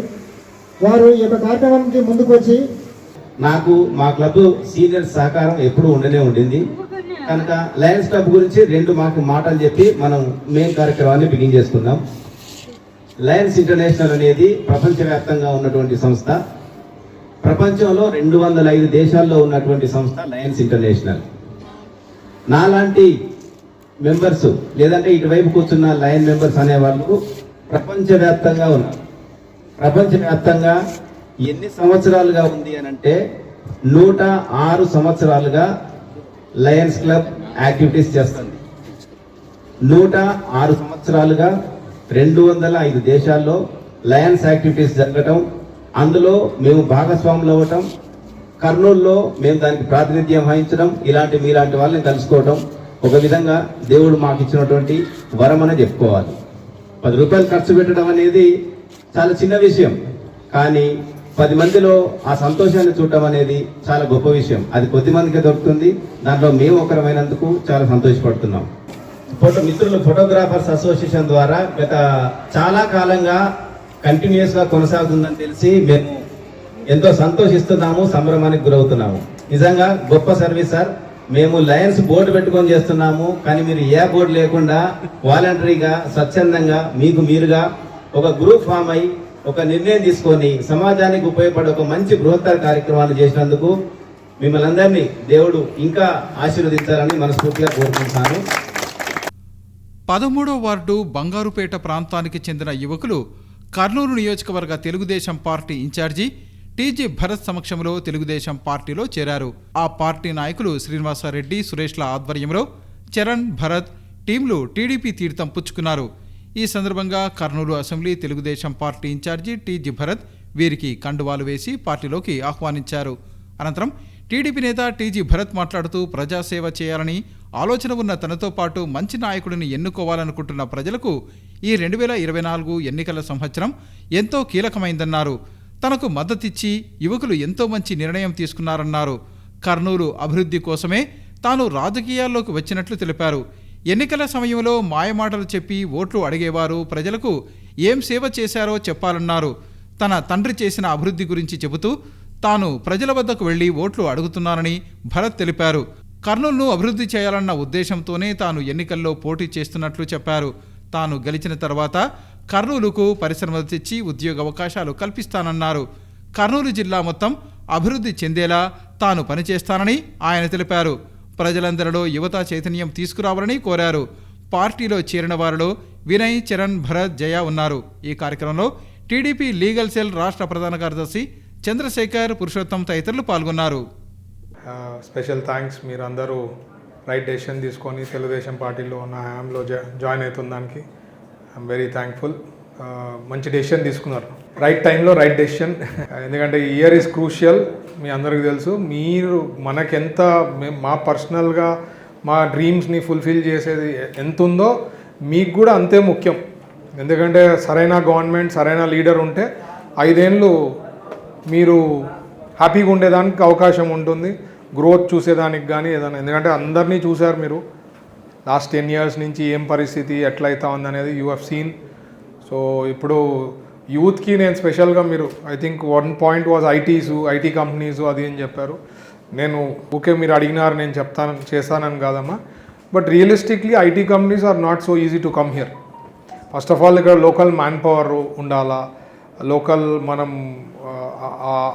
వారు ఈ యొక్క కార్యక్రమానికి ముందుకు వచ్చి నాకు మా క్లబ్ సీనియర్ సహకారం ఎప్పుడు ఉండనే ఉండింది కనుక లయన్స్ క్లబ్ గురించి 2 మాటలు చెప్పి మనం మెయిన్ కార్యక్రమాన్ని బిగిన్ చేసుకుందాం. లయన్స్ ఇంటర్నేషనల్ అనేది ప్రపంచవ్యాప్తంగా ఉన్నటువంటి సంస్థ. ప్రపంచంలో 205 దేశాల్లో ఉన్నటువంటి సంస్థ లయన్స్ ఇంటర్నేషనల్. నాలాంటి మెంబర్స్ లేదంటే ఇటువైపు కూర్చున్న లయన్ మెంబర్స్ అనే వాళ్ళు ప్రపంచవ్యాప్తంగా ఉన్నారు. ప్రపంచవ్యాప్తంగా ఎన్ని సంవత్సరాలుగా ఉంది అని అంటే 106 సంవత్సరాలుగా లయన్స్ క్లబ్ యాక్టివిటీస్ చేస్తుంది. 106 సంవత్సరాలుగా 205 దేశాల్లో లయన్స్ యాక్టివిటీస్ జరగటం, అందులో మేము భాగస్వాములు అవ్వటం, కర్నూలులో మేము దానికి ప్రాతినిధ్యం వహించడం, మీలాంటి వాళ్ళని కలుసుకోవటం ఒక విధంగా దేవుడు మాకు ఇచ్చినటువంటి వరం అని చెప్పుకోవాలి. 10 రూపాయలు ఖర్చు పెట్టడం అనేది చాలా చిన్న విషయం, కానీ 10 మందిలో ఆ సంతోషాన్ని చూడటం అనేది చాలా గొప్ప విషయం. అది కొద్ది మందికి దొరుకుతుంది. దాంట్లో మేము ఒకరమైనందుకు చాలా సంతోషపడుతున్నాం. మిత్రులు ఫోటోగ్రాఫర్స్ అసోసియేషన్ ద్వారా గత చాలా కాలంగా కంటిన్యూస్గా కొనసాగుతుందని తెలిసి మేము ఎంతో సంతోషిస్తున్నాము, సంభ్రమానికి గురవుతున్నాము. నిజంగా గొప్ప సర్వీస్ సార్. మేము లయన్స్ బోర్డు పెట్టుకొని చేస్తున్నాము, కానీ మీరు ఏ బోర్డు లేకుండా వాలంటరీగా స్వచ్ఛందంగా మీకు మీరుగా ఒక గ్రూప్ ఫామ్ అయి ఒక నిర్ణయం తీసుకొని సమాజానికి ఉపయోగపడే ఒక మంచి బృహత్తర కార్యక్రమాలు చేసినందుకు మిమ్మల్ని అందరినీ దేవుడు ఇంకా ఆశీర్వదించాలని మనస్ఫూర్తిగా కోరుకుంటున్నాను. 13వ వార్డు బంగారుపేట ప్రాంతానికి చెందిన యువకులు కర్నూలు నియోజకవర్గ Telugu Desam party incharge T G Bharath సమక్షంలో తెలుగుదేశం పార్టీలో చేరారు. ఆ పార్టీ నాయకులు శ్రీనివాసరెడ్డి, సురేష్ల ఆధ్వర్యంలో చరణ్, భరత్ టీంలు టీడీపీ తీర్థం పుచ్చుకున్నారు. ఈ సందర్భంగా Kurnool assembly Telugu Desam party incharge T G Bharath వీరికి కండువాలు వేసి పార్టీలోకి ఆహ్వానించారు. అనంతరం టీడీపీ నేత టీజీ భరత్ మాట్లాడుతూ ప్రజాసేవ చేయాలని ఆలోచన ఉన్న తనతో పాటు మంచి నాయకుడిని ఎన్నుకోవాలనుకుంటున్న ప్రజలకు ఈ 2024 ఎన్నికల సంవత్సరం ఎంతో కీలకమైందన్నారు. తనకు మద్దతిచ్చి యువకులు ఎంతో మంచి నిర్ణయం తీసుకున్నారన్నారు. కర్నూలు అభివృద్ధి కోసమే తాను రాజకీయాల్లోకి వచ్చినట్లు తెలిపారు. ఎన్నికల సమయంలో మాయమాటలు చెప్పి ఓట్లు అడిగేవారు ప్రజలకు ఏం సేవ చేశారో చెప్పాలన్నారు. తన తండ్రి చేసిన అభివృద్ధి గురించి చెబుతూ తాను ప్రజల వద్దకు వెళ్లి ఓట్లు అడుగుతున్నానని భరత్ తెలిపారు. కర్నూలును అభివృద్ధి చేయాలన్న ఉద్దేశంతోనే తాను ఎన్నికల్లో పోటీ చేస్తున్నట్లు చెప్పారు. తాను గెలిచిన తర్వాత కర్నూలుకు పరిశ్రమలు తెచ్చి ఉద్యోగ అవకాశాలు కల్పిస్తానన్నారు. కర్నూలు జిల్లా మొత్తం అభివృద్ధి చెందేలా తాను పనిచేస్తానని ఆయన తెలిపారు. ప్రజలందరిలో యువత చైతన్యం తీసుకురావాలని కోరారు. పార్టీలో చేరిన వారిలో వినయ్, చరణ్, భరత్, జయ ఉన్నారు. ఈ కార్యక్రమంలో టీడీపీ లీగల్ సెల్ రాష్ట్ర ప్రధాన కార్యదర్శి చంద్రశేఖర్, పురుషోత్తం తదితరులు పాల్గొన్నారు. స్పెషల్ థ్యాంక్స్, మీరందరూ రైట్ డెసిషన్ తీసుకొని తెలుగుదేశం పార్టీలో ఉన్న హయాంలో జాయిన్ అవుతున్న దానికి ఐఎమ్ వెరీ థ్యాంక్ఫుల్. మంచి డెసిషన్ తీసుకున్నారు, రైట్ టైంలో రైట్ డెసిషన్. ఎందుకంటే ఈ ఇయర్ ఈజ్ క్రూషియల్, మీ అందరికీ తెలుసు. మీరు మనకెంత మా పర్సనల్గా మా డ్రీమ్స్ని ఫుల్ఫిల్ చేసేది ఎంత ఉందో మీకు కూడా అంతే ముఖ్యం. ఎందుకంటే సరైన గవర్నమెంట్, సరైన లీడర్ ఉంటే 5 ఏళ్ళు మీరు హ్యాపీగా ఉండేదానికి అవకాశం ఉంటుంది, గ్రోత్ చూసేదానికి కానీ ఏదైనా. ఎందుకంటే అందరినీ చూశారు మీరు లాస్ట్ 10 years నుంచి ఏం పరిస్థితి ఎట్లయితా ఉందనేది యూ హ్యావ్ సీన్. సో ఇప్పుడు యూత్కి నేను స్పెషల్గా మీరు I think 1 point was IT companies అది అని చెప్పారు. నేను ఓకే మీరు అడిగినారు నేను చేస్తానని కాదమ్మా, but realistically IT companies are not so easy to come here. First of all ఇక్కడ లోకల్ మ్యాన్ పవర్ ఉండాలా, లోకల్ మనం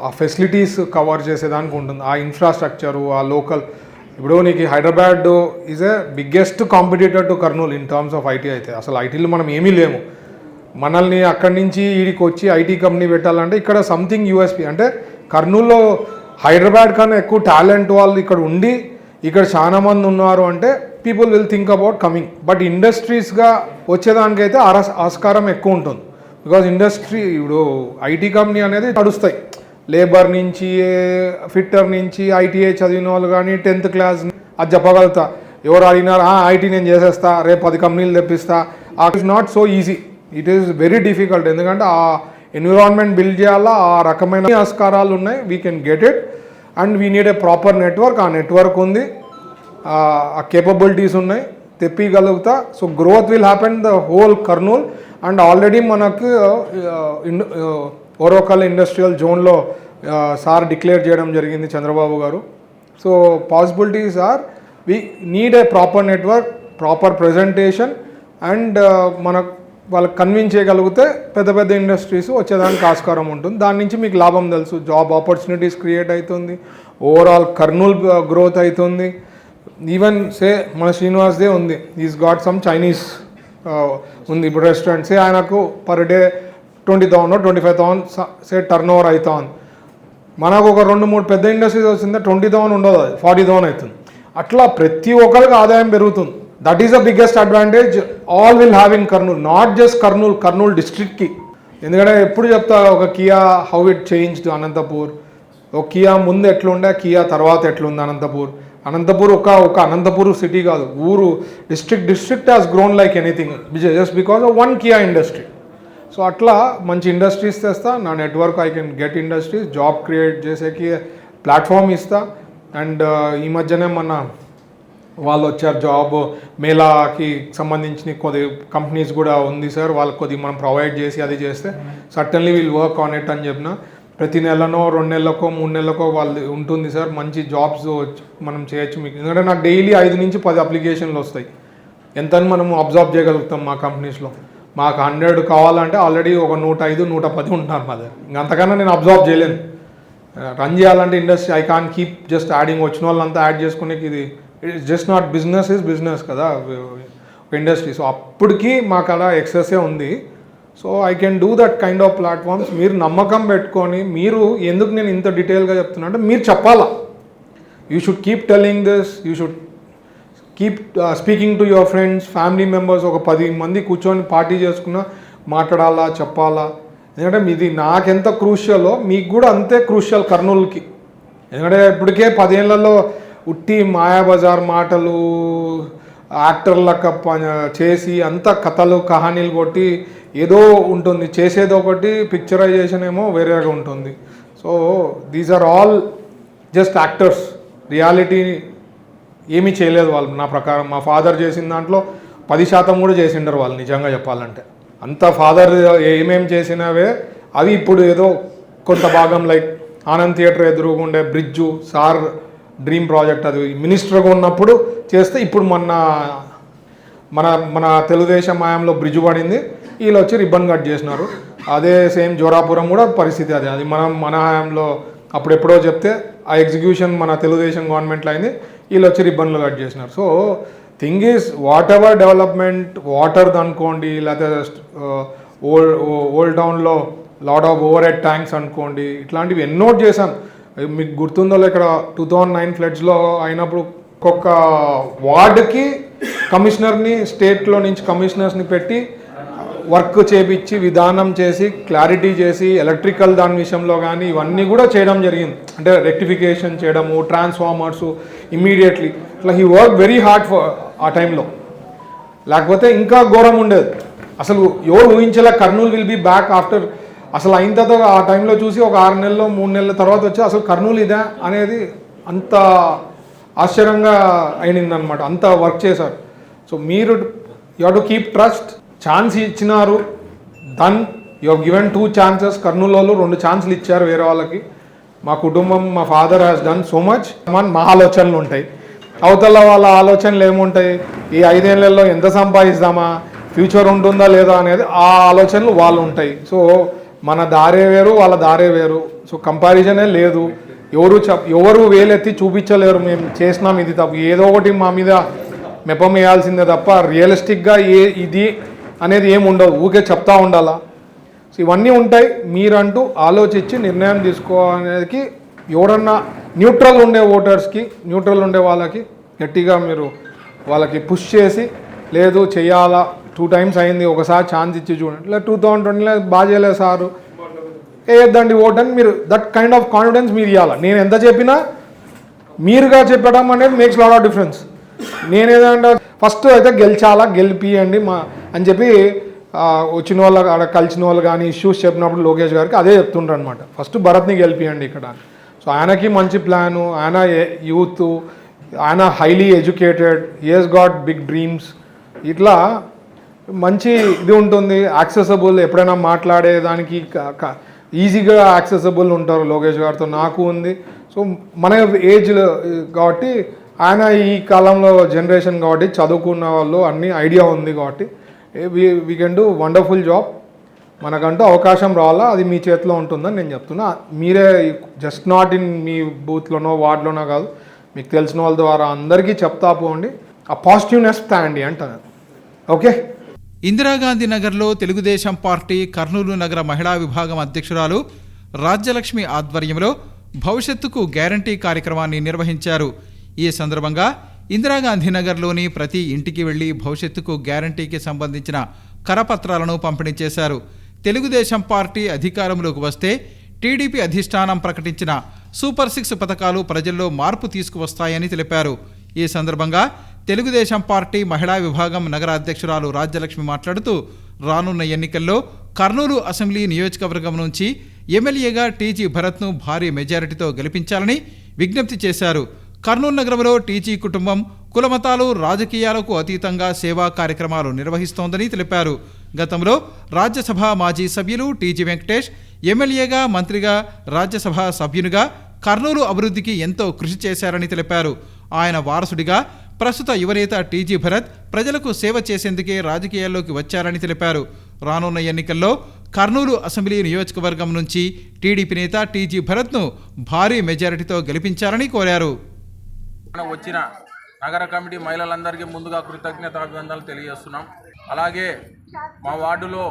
ఆ ఫెసిలిటీస్ కవర్ చేసేదానికి ఉంటుంది, ఆ ఇన్ఫ్రాస్ట్రక్చరు, ఆ లోకల్. ఇప్పుడు నీకు Hyderabad is a biggest competitor to Kurnool in terms of IT. అయితే అసలు ఐటీలో మనం ఏమీ లేము. మనల్ని అక్కడి నుంచి ఈడికి వచ్చి ఐటీ కంపెనీ పెట్టాలంటే ఇక్కడ సంథింగ్ యూఎస్పీ. అంటే కర్నూలులో హైదరాబాద్ కన్నా ఎక్కువ టాలెంట్ వాళ్ళు ఇక్కడ ఉండి ఇక్కడ చాలా మంది ఉన్నారు అంటే people will think about coming. But ఇండస్ట్రీస్గా వచ్చేదానికైతే ఆస్కారం ఎక్కువ ఉంటుంది. బికాజ్ ఇండస్ట్రీ ఇప్పుడు ఐటీ కంపెనీ అనేది నడుస్తాయి. లేబర్ నుంచి, ఫిట్టర్ నుంచి, ఐటీఐ చదివిన వాళ్ళు కానీ 10th class అది చెప్పగలుగుతా. ఎవరు అడిగినారు ఐటీ నేను చేసేస్తా, రేపు 10 కంపెనీలు తెప్పిస్తా. It's not so easy, it is very difficult. ఎందుకంటే ఆ ఎన్విరాన్మెంట్ బిల్డ్ చేయాలా, ఆ రకమైన ఆస్కారాలు ఉన్నాయి. We can get it and we need a proper network. ఆ నెట్వర్క్ ఉంది, ఆ కేపబిలిటీస్ ఉన్నాయి, తెప్పిగలుగుతా. So growth will happen the whole Kurnool. And already మనకు ఓరోకల్ ఇండస్ట్రియల్ జోన్లో సార్ డిక్లేర్ చేయడం జరిగింది Chandrababu garu. So possibilities are, we need a proper network, proper presentation and మనకు వాళ్ళకి కన్విన్స్ చేయగలిగితే పెద్ద పెద్ద ఇండస్ట్రీస్ వచ్చేదానికి ఆస్కారం ఉంటుంది. దాని నుంచి మీకు లాభం తెలుసు, జాబ్ ఆపర్చునిటీస్ క్రియేట్ అవుతుంది, ఓవరాల్ కర్నూల్ గ్రోత్ అవుతుంది. ఈవెన్ సే మన శ్రీనివాస్దే ఉంది, ఈజ్ గాట్ సమ్ చైనీస్ ఉంది ఇప్పుడు రెస్టారెంట్. సే ఆయనకు పర్ డే 20,000 25,000 సే టర్న్ ఓవర్ అవుతా ఉంది. మనకు ఒక 2-3 పెద్ద ఇండస్ట్రీస్ వచ్చిందా 20,000 ఉండదు, 40,000 అవుతుంది. అట్లా ప్రతి ఒక్కరికి ఆదాయం పెరుగుతుంది. That is the biggest advantage all will have in Kurnool, not just Kurnool డిస్ట్రిక్ట్కి. ఎందుకంటే ఎప్పుడు చెప్తా ఒక Kia how it changed Anantapur, ఒక కియా ముందు ఎట్లుండే, కియా తర్వాత ఎట్లుంది అనంతపూర్. అనంతపూర్ ఒక అనంతపూర్ సిటీ కాదు, ఊరు, district has grown like anything just because of 1 Kia industry. So అట్లా మంచి ఇండస్ట్రీస్ తెస్తా, నా network I can get industries, job create చేసేకి ప్లాట్ఫామ్ ఇస్తా. అండ్ ఈ మధ్యనే మన వాళ్ళు వచ్చారు జాబ్ మేళాకి సంబంధించిన కొద్ది కంపెనీస్ కూడా ఉంది సార్, వాళ్ళకి కొద్దిగా మనం ప్రొవైడ్ చేసి అది చేస్తే certainly will work on it అని చెప్పిన. ప్రతి నెలనో 2 నెలలకో 3 నెలలకో వాళ్ళు ఉంటుంది సార్, మంచి జాబ్స్ మనం చేయొచ్చు మీకు. ఎందుకంటే నాకు డైలీ 5 నుంచి 10 అప్లికేషన్లు వస్తాయి. ఎంతని మనం అబ్జర్వ్ చేయగలుగుతాం మా కంపెనీస్లో. మాకు 100 కావాలంటే ఆల్రెడీ ఒక 105, 110 ఉంటున్నారు మా దగ్గర. ఇంకంతకన్నా నేను అబ్జర్వ్ చేయలేను. రన్ చేయాలంటే industry I can keep just adding, వచ్చిన వాళ్ళంతా యాడ్ చేసుకునేకి ఇది it's just not business is business కదా ఇండస్ట్రీ. సో అప్పటికి మాకు అలా ఎక్సెస్సే ఉంది. So I can do that kind of platforms. మీరు నమ్మకం పెట్టుకొని, మీరు ఎందుకు నేను ఇంత డీటెయిల్గా చెప్తున్నా అంటే మీరు చెప్పాలా. You should keep telling this, you should keep speaking to your friends, family members. ఒక 10 మంది కూర్చొని పార్టీ చేసుకున్నా మాట్లాడాలా, చెప్పాలా. ఎందుకంటే ఇది నాకెంత క్రూషియలో మీకు కూడా అంతే క్రూషియల్ కర్నూలుకి. ఎందుకంటే ఇప్పటికే 10 ఏళ్లలో ఉట్టి మాయాబజార్ మాటలు యాక్టర్లకు చేసి అంత కథలు కహానీలు కొట్టి ఏదో ఉంటుంది, చేసేది ఒకటి, పిక్చరైజేషన్ ఏమో వేరేగా ఉంటుంది. So these are all just actors. Reality ఏమీ చేయలేదు వాళ్ళు. నా ప్రకారం మా ఫాదర్ చేసిన దాంట్లో 10% కూడా చేసిండరు వాళ్ళు నిజంగా చెప్పాలంటే. అంత ఫాదర్ ఏమేం చేసినవే అవి ఇప్పుడు ఏదో కొంత భాగం లైక్ ఆనంద్ థియేటర్ ఎదురుగుండే బ్రిడ్జు సార్ డ్రీమ్ ప్రాజెక్ట్ అది మినిస్టర్గా ఉన్నప్పుడు చేస్తే ఇప్పుడు మన తెలుగుదేశం హయాంలో బ్రిడ్జ్ పడింది, వీళ్ళు వచ్చి రిబ్బన్ కట్ చేసినారు. అదే సేమ్ జోరాపురం కూడా పరిస్థితి అదే. అది మన హయాంలో అప్పుడు ఎప్పుడో చెప్తే ఆ ఎగ్జిక్యూషన్ మన తెలుగుదేశం గవర్నమెంట్లో అయింది, వీళ్ళు వచ్చి రిబ్బన్లు కట్ చేసినారు. So thing is whatever development వాటర్ది అనుకోండి, లేకపోతే ఓల్డ్ టౌన్లో lot of overhead tanks అనుకోండి, ఇట్లాంటివి ఎన్నో చేశాం. మీకు గుర్తుందో ఇక్కడ 2009 ఫ్లడ్స్లో అయినప్పుడు ఒక్కొక్క వార్డుకి కమిషనర్ని స్టేట్లో నుంచి కమిషనర్స్ని పెట్టి వర్క్ చేపించి విధానం చేసి క్లారిటీ చేసి ఎలక్ట్రికల్ దాని విషయంలో కానీ ఇవన్నీ కూడా చేయడం జరిగింది. అంటే రెక్టిఫికేషన్ చేయడము, ట్రాన్స్ఫార్మర్సు ఇమ్మీడియట్లీ ఇట్లా he work very hard for ఆ టైంలో. లేకపోతే ఇంకా ఘోరం ఉండేది. అసలు ఎవరు ఊహించేలా Kurnool will be back after అసలు అయిన తర్వాత ఆ టైంలో చూసి ఒక 6 నెలలు 3 నెలల తర్వాత వచ్చి అసలు కర్నూలు ఇదే అనేది అంత ఆశ్చర్యంగా అయిందనమాట. అంత వర్క్ చేశారు. సో మీరు you have to keep trust. Chance ఇచ్చినారు, done. You have given 2 chances. Kurnool 2 ఛాన్సులు ఇచ్చారు వేరే వాళ్ళకి. మా కుటుంబం, మా father has done so much. మా ఆలోచనలు ఉంటాయి, అవతల వాళ్ళ ఆలోచనలు ఏముంటాయి, ఈ 5 ఏళ్లలో ఎంత సంపాదిస్తామా, ఫ్యూచర్ ఉంటుందా లేదా అనేది ఆ ఆలోచనలు వాళ్ళు ఉంటాయి. సో మన దారే వేరు, వాళ్ళ దారే వేరు. సో కంపారిజనే లేదు. ఎవరు వేలెత్తి చూపించలేరు మేము చేసినాం ఇది తప్పు, ఏదో ఒకటి మా మీద మెప్పం వేయాల్సిందే తప్ప రియలిస్టిక్గా ఇది అనేది ఏమి ఉండదు. ఊకే చెప్తా ఉండాలా. సో ఇవన్నీ ఉంటాయి. మీరంటూ ఆలోచించి నిర్ణయం తీసుకోవడానికి ఎవరన్నా న్యూట్రల్ ఉండే ఓటర్స్కి, న్యూట్రల్ ఉండే వాళ్ళకి గట్టిగా మీరు వాళ్ళకి పుష్ చేసి లేదు చేయాలా, 2 times అయింది, ఒకసారి ఛాన్స్ ఇచ్చి చూడండి, లేదా 2020లో బాగా చేయలేదు సారు వేయద్దండి ఓట్ అని మీరు దట్ కైండ్ ఆఫ్ కాన్ఫిడెన్స్ మీరు ఇవ్వాలి. నేను ఎంత చెప్పినా మీరుగా చెప్పడం అనేది మేక్స్ లాట్ ఆఫ్ డిఫరెన్స్. నేనేదంటే ఫస్ట్ అయితే గెలిపియండి అని చెప్పి వచ్చిన వాళ్ళు అక్కడ కలిసిన వాళ్ళు కానీ ఇష్యూస్ చెప్పినప్పుడు లోకేష్ గారికి అదే చెప్తుంటారు అనమాట. ఫస్ట్ భరత్ని గెలిపియండి ఇక్కడ. సో ఆయనకి మంచి ప్లాను, ఆయన యూత్, ఆయన highly educated, he he's got big dreams. ఇట్లా మంచి ఇది ఉంటుంది, యాక్సెసబుల్. ఎప్పుడైనా మాట్లాడేదానికి ఈజీగా యాక్సెసబుల్ ఉంటారు లోకేష్ గారితో. నాకు ఉంది. సో మన ఏజ్ కాబట్టి ఆయన ఈ కాలంలో జనరేషన్ కాబట్టి చదువుకున్న వాళ్ళు అన్ని ఐడియా ఉంది కాబట్టి we can do wonderful job. మనకంటూ అవకాశం రావాలా, అది మీ చేతిలో ఉంటుందని నేను చెప్తున్నా. మీరే జస్ట్ నాట్ ఇన్ మీ బూత్లోనో వార్డులోనో కాదు, మీకు తెలిసిన వాళ్ళ ద్వారా అందరికీ చెప్తా పోండి. ఆ పాజిటివ్నెస్ తాండి అంటాను. ఓకే. ఇందిరాగాంధీ నగర్లో తెలుగుదేశం పార్టీ కర్నూలు నగర మహిళా విభాగం అధ్యక్షురాలు రాజ్యలక్ష్మి ఆధ్వర్యంలో భవిష్యత్తుకు గ్యారంటీ కార్యక్రమాన్ని నిర్వహించారు. ఈ సందర్భంగా ఇందిరాగాంధీ నగర్లోని ప్రతి ఇంటికి వెళ్లి భవిష్యత్తుకు గ్యారంటీకి సంబంధించిన కరపత్రాలను పంపిణీ చేశారు. తెలుగుదేశం పార్టీ అధికారంలోకి వస్తే టీడీపీ అధిష్టానం ప్రకటించిన సూపర్ 6 పథకాలు ప్రజల్లో మార్పు తీసుకువస్తాయని తెలిపారు. ఈ సందర్భంగా తెలుగుదేశం పార్టీ మహిళా విభాగం నగర అధ్యక్షురాలు రాజ్యలక్ష్మి మాట్లాడుతూ రానున్న ఎన్నికల్లో కర్నూలు అసెంబ్లీ నియోజకవర్గం నుంచి ఎమ్మెల్యేగా టీజీ భరత్ను భారీ మెజారిటీతో గెలిపించాలని విజ్ఞప్తి చేశారు. కర్నూలు నగరంలో టీజీ కుటుంబం కులమతాలు రాజకీయాలకు అతీతంగా సేవా కార్యక్రమాలు నిర్వహిస్తోందని తెలిపారు. గతంలో రాజ్యసభ మాజీ సభ్యులు టీజీ వెంకటేష్ ఎమ్మెల్యేగా, మంత్రిగా, రాజ్యసభ సభ్యునిగా కర్నూలు అభివృద్ధికి ఎంతో కృషి చేశారని తెలిపారు. ఆయన వారసుడిగా ప్రస్తుత యువనేత టీజీ భరత్ ప్రజలకు సేవ చేసేందుకే రాజకీయాల్లోకి వచ్చారని తెలిపారు. రానున్న ఎన్నికల్లో కర్నూలు అసెంబ్లీ నియోజకవర్గం నుంచి టీడీపీ నేత టీజీ భరత్ను భారీ మెజారిటీతో గెలిపించాలని కోరారు. వచ్చిన నగర కమిటీ మహిళలందరికీ ముందుగా కృతజ్ఞతాభివందనలు తెలియజేస్తున్నాం. అలాగే మా వార్డులో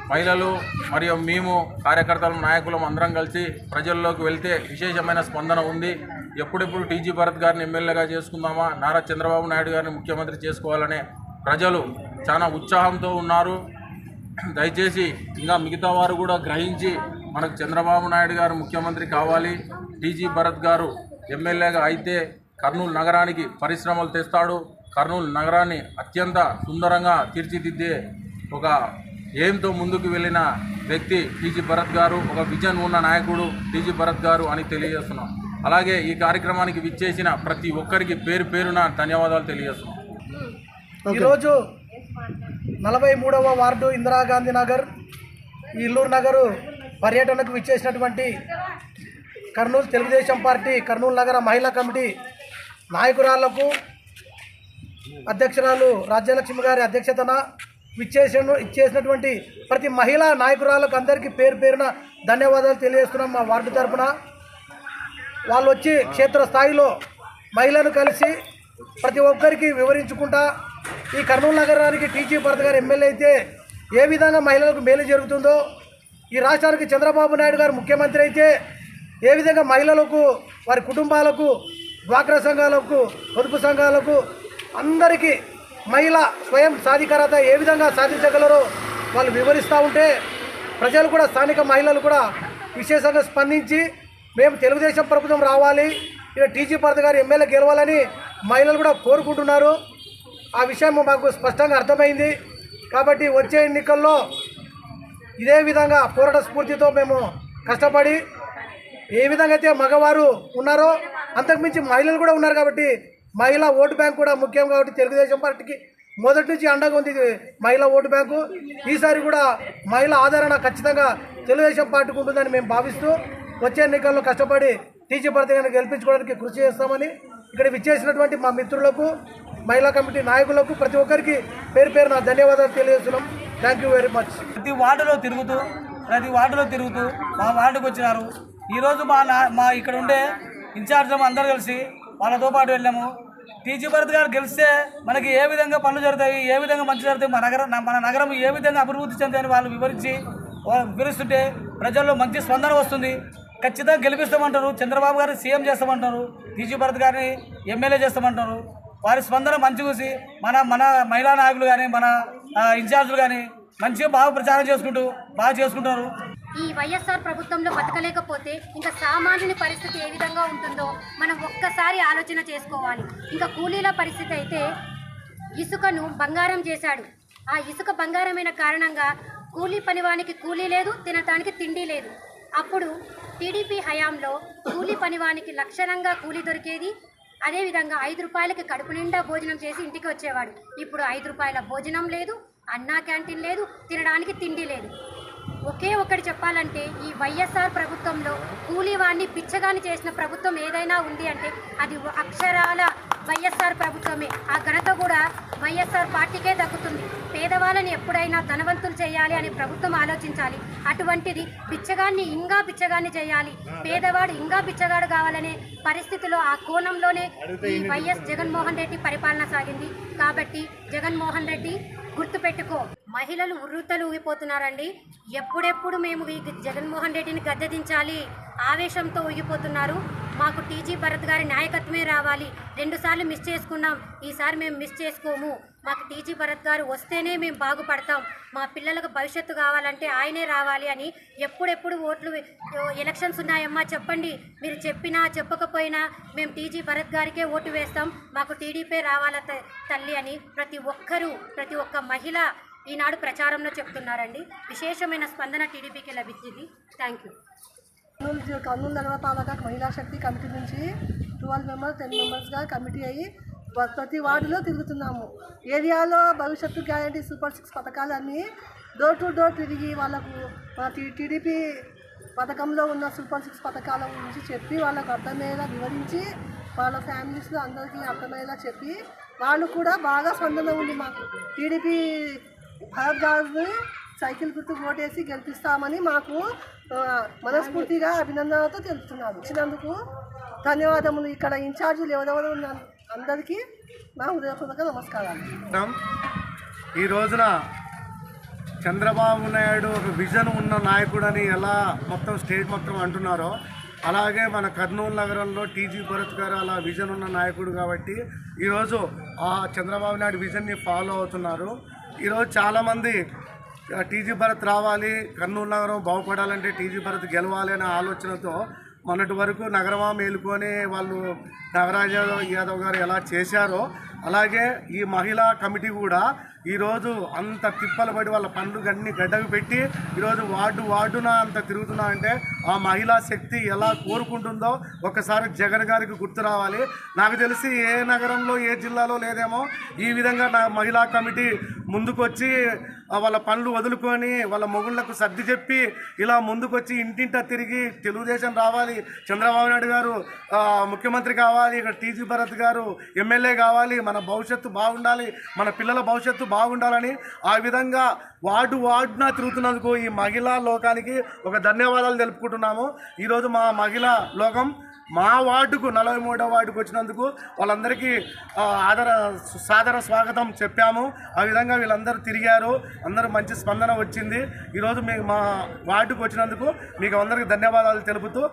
మహిళలు మరియు మేము కార్యకర్తలు, నాయకులం అందరం కలిసి ప్రజల్లోకి వెళ్తే విశేషమైన స్పందన ఉంది. ఎప్పుడెప్పుడు టీజీ భరత్ గారిని ఎమ్మెల్యేగా చేసుకుందామా, నారా చంద్రబాబు నాయుడు గారిని ముఖ్యమంత్రి చేసుకోవాలనే ప్రజలు చాలా ఉత్సాహంతో ఉన్నారు. దయచేసి ఇంకా మిగతా వారు కూడా గ్రహించి మనకు చంద్రబాబు నాయుడు గారు ముఖ్యమంత్రి కావాలి, టీజీ భరత్ గారు ఎమ్మెల్యేగా అయితే కర్నూలు నగరానికి పరిశ్రమలు తెస్తాడు, కర్నూలు నగరాన్ని అత్యంత సుందరంగా తీర్చిదిద్దే ఒక ఏంతో ముందుకు వెళ్ళిన వ్యక్తి టీజీ భరత్ గారు, ఒక విజన్ ఉన్న నాయకుడు టీజీ భరత్ గారు అని తెలియజేస్తున్నాం. అలాగే ఈ కార్యక్రమానికి విచ్చేసిన ప్రతి ఒక్కరికి పేరు పేరున ధన్యవాదాలు తెలియజేస్తున్నాం. ఈరోజు 43వ వార్డు ఇందిరాగాంధీ నగర్, ఇల్లూరు నగరు పర్యటనకు విచ్చేసినటువంటి కర్నూలు తెలుగుదేశం పార్టీ కర్నూలు నగర మహిళా కమిటీ నాయకురాళ్లకు, అధ్యక్షురాలు రాజ్యలక్ష్మి గారి అధ్యక్షతన ఇచ్చేసినటువంటి ప్రతి మహిళా నాయకురాలకు అందరికీ పేరు పేరున ధన్యవాదాలు తెలియజేస్తున్నాం. మా వార్డు తరఫున వాళ్ళు వచ్చి క్షేత్రస్థాయిలో మహిళలను కలిసి ప్రతి ఒక్కరికి వివరించుకుంటా ఈ కర్నూలు నగరానికి టీజీ భరత్ గారు ఎమ్మెల్యే అయితే ఏ విధంగా మహిళలకు మేలు జరుగుతుందో, ఈ రాష్ట్రానికి చంద్రబాబు నాయుడు గారు ముఖ్యమంత్రి అయితే ఏ విధంగా మహిళలకు, వారి కుటుంబాలకు, డ్వాక్రా సంఘాలకు, పొదుపు సంఘాలకు అందరికీ మహిళ స్వయం సాధికారత ఏ విధంగా సాధించగలరో వాళ్ళు వివరిస్తూ ఉంటే ప్రజలు కూడా, స్థానిక మహిళలు కూడా విశేషంగా స్పందించి మేము తెలుగుదేశం ప్రభుత్వం రావాలి, ఇక్కడ టీజీ భరత్ గారు ఎమ్మెల్యే గెలవాలని మహిళలు కూడా కోరుకుంటున్నారు. ఆ విషయం మాకు స్పష్టంగా అర్థమైంది. కాబట్టి వచ్చే ఎన్నికల్లో ఇదే విధంగా పోరాట స్ఫూర్తితో మేము కష్టపడి ఏ విధంగా అయితే మగవారు ఉన్నారో అంతకుమించి మహిళలు కూడా ఉన్నారు. కాబట్టి మహిళా ఓటు బ్యాంక్ కూడా ముఖ్యం. కాబట్టి తెలుగుదేశం పార్టీకి మొదటి నుంచి అండగా ఉంది మహిళా ఓటు బ్యాంకు. ఈసారి కూడా మహిళా ఆదరణ ఖచ్చితంగా తెలుగుదేశం పార్టీకి ఉంటుందని మేము భావిస్తూ వచ్చే ఎన్నికల్లో కష్టపడి టీజీ భరత్ గారిని గెలిపించుకోవడానికి కృషి చేస్తామని ఇక్కడ విచ్చేసినటువంటి మా మిత్రులకు, మహిళా కమిటీ నాయకులకు ప్రతి ఒక్కరికి పేరు పేరు నా ధన్యవాదాలు తెలియజేస్తున్నాం. Thank you very much. ప్రతి వార్డులో తిరుగుతూ మా వార్డుకు వచ్చినారు. ఈరోజు మా ఇక్కడ ఉండే ఇన్ఛార్జ్ అందరూ కలిసి వాళ్ళతో పాటు వెళ్ళాము. టీజీ భరత్ గారు గెలిస్తే మనకి ఏ విధంగా పనులు జరుగుతాయి, ఏ విధంగా మంచి జరుగుతాయి, మన నగరం ఏ విధంగా అభివృద్ధి చెందుతాయని వాళ్ళు వివరిస్తుంటే ప్రజల్లో మంచి స్పందన వస్తుంది. ఖచ్చితంగా గెలిపిస్తామంటారు, చంద్రబాబు గారిని సీఎం చేస్తామంటారు, టీజీ భరత్ గారిని ఎమ్మెల్యే చేస్తామంటారు. వారి స్పందన మంచి చూసి మన మహిళా నాయకులు కానీ, మన ఇన్ఛార్జీలు కానీ మంచిగా బాగా ప్రచారం చేసుకుంటారు. ఈ వైఎస్ఆర్ ప్రభుత్వంలో బతకలేకపోతే ఇంకా సామాన్యుని పరిస్థితి ఏ విధంగా ఉంటుందో మనం ఒక్కసారి ఆలోచన చేసుకోవాలి. ఇంకా కూలీల పరిస్థితి అయితే ఇసుకను బంగారం చేశాడు. ఆ ఇసుక బంగారమైన కారణంగా కూలీ పనివానికి కూలీ లేదు, తినటానికి తిండి లేదు. అప్పుడు టీడీపీ హయాంలో కూలీ పనివానికి లక్షణంగా కూలీ దొరికేది. అదేవిధంగా 5 రూపాయలకి కడుపు నిండా భోజనం చేసి ఇంటికి వచ్చేవాడు. ఇప్పుడు 5 రూపాయల భోజనం లేదు, అన్నా క్యాంటీన్ లేదు, తినడానికి తిండి లేదు. ఒకే ఒకటి చెప్పాలంటే ఈ వైఎస్ఆర్ ప్రభుత్వంలో కూలీవాడిని బిచ్చగాని చేసిన ప్రభుత్వం ఏదైనా ఉంది అంటే అది అక్షరాల వైఎస్ఆర్ ప్రభుత్వమే. ఆ ఘనత కూడా వైఎస్ఆర్ పార్టీకే దక్కుతుంది. పేదవాళ్ళని ఎప్పుడైనా ధనవంతులు చేయాలి అని ప్రభుత్వం ఆలోచించాలి. అటువంటిది బిచ్చగాన్ని ఇంకా బిచ్చగాన్ని చేయాలి, పేదవాడు ఇంకా బిచ్చగాడు కావాలనే పరిస్థితిలో ఆ కోణంలోనే ఈ వైఎస్ జగన్మోహన్ రెడ్డి పరిపాలన సాగింది. కాబట్టి జగన్మోహన్ రెడ్డి గుర్తుపెట్టుకో, మహిళలు ఉర్రుతలు ఊగిపోతున్నారండి. ఎప్పుడెప్పుడు మేము ఈ జగన్మోహన్ రెడ్డిని గద్దెదించాలి ఆవేశంతో ఊగిపోతున్నారు. మాకు టీజీ భరత్ గారి నాయకత్వమే రావాలి. 2 సార్లు మిస్ చేసుకున్నాం, ఈసారి మేము మిస్ చేసుకోము. మాకు టీజీ భరత్ గారు వస్తేనే మేము బాగుపడతాం. మా పిల్లలకు భవిష్యత్తు కావాలంటే ఆయనే రావాలి అని ఎప్పుడెప్పుడు ఎలక్షన్స్ ఉన్నాయమ్మా చెప్పండి. మీరు చెప్పినా చెప్పకపోయినా మేము టీజీ భరత్ గారికే ఓటు వేస్తాం, మాకు టీడీపీ రావాల తల్లి అని ప్రతి ఒక్క మహిళ ఈనాడు ప్రచారంలో చెప్తున్నారండి. విశేషమైన స్పందన టీడీపీకి లభించింది. Thank you. కర్నూలు నగర పాలక మహిళా శక్తి కమిటీ నుంచి 12 మెంబర్స్ 10 మెంబర్స్గా కమిటీ అయ్యి ప్రతి వార్డులో తిరుగుతున్నాము. ఏరియాలో భవిష్యత్తు గ్యారంటీ సూపర్ 6 పథకాలన్నీ డోర్ టు డోర్ తిరిగి వాళ్ళకు టీడీపీ పథకంలో ఉన్న సూపర్ 6 పథకాల గురించి చెప్పి వాళ్ళకు అర్థమయ్యేలా వివరించి వాళ్ళ ఫ్యామిలీస్లో అందరికీ అర్థమయ్యేలా చెప్పి వాళ్ళు కూడా బాగా స్పందన ఉంది. మాకు టీడీపీ భరత్ గారిని సైకిల్ గుర్తు ఓటేసి గెలిపిస్తామని మాకు మనస్ఫూర్తిగా అభినందనతో తెలుపుతున్నారు. ఇచ్చినందుకు ధన్యవాదములు. ఇక్కడ ఇన్ఛార్జీలు ఎవరెవరు ఉన్న అందరికీ నా హృదయపూర్వక నమస్కారాలు. ఈ రోజున చంద్రబాబు నాయుడు ఒక విజన్ ఉన్న నాయకుడని ఎలా మొత్తం స్టేట్ మొత్తం అంటున్నారో అలాగే మన కర్నూలు నగరంలో టీజీ భరత్ గారు అలా విజన్ ఉన్న నాయకుడు కాబట్టి ఈరోజు ఆ చంద్రబాబు నాయుడు విజన్ని ఫాలో అవుతున్నారు. ఈరోజు చాలామంది టీజీ భరత్ రావాలి, కర్నూలు నగరం బాగుపడాలంటే టీజీ భరత్ గెలవాలి అనే ఆలోచనతో మొన్నటి వరకు నగరమా మేలుకొని వాళ్ళు నాగరాజ్ యాదవ్ గారు ఎలా చేశారో అలాగే ఈ మహిళా కమిటీ కూడా ఈరోజు అంత తిప్పలు పడి వాళ్ళ పనులు అన్ని గడ్డకు పెట్టి ఈరోజు వార్డున అంత తిరుగుతున్నా అంటే ఆ మహిళా శక్తి ఎలా కోరుకుంటుందో ఒక్కసారి జగన్ గారికి గుర్తు రావాలి. నాకు తెలిసి ఏ నగరంలో ఏ జిల్లాలో లేదేమో ఈ విధంగా నా మహిళా కమిటీ ముందుకొచ్చి వాళ్ళ పనులు వదులుకొని వాళ్ళ మొగుళ్లకు సర్ది చెప్పి ఇలా ముందుకొచ్చి ఇంటింటా తిరిగి తెలుగుదేశం రావాలి, చంద్రబాబు నాయుడు గారు ముఖ్యమంత్రి కావాలి, ఇక్కడ టీజీ భరత్ గారు ఎమ్మెల్యే కావాలి, మన భవిష్యత్తు బాగుండాలి, మన పిల్లల భవిష్యత్తు బాగుండాలని ఆ విధంగా వార్డున తిరుగుతున్నందుకు ఈ మహిళా లోకానికి ఒక ధన్యవాదాలు తెలుపుకుంటున్నాము. ఈరోజు మా మహిళా లోకం మా వార్డుకు 43వ వార్డుకు వచ్చినందుకు వాళ్ళందరికీ సాదర స్వాగతం చెప్పాము. ఆ విధంగా వీళ్ళందరూ తిరిగారు, అందరూ మంచి స్పందన వచ్చింది. ఈరోజు మా వార్డుకు వచ్చినందుకు మీకు అందరికీ ధన్యవాదాలు తెలుపుతూ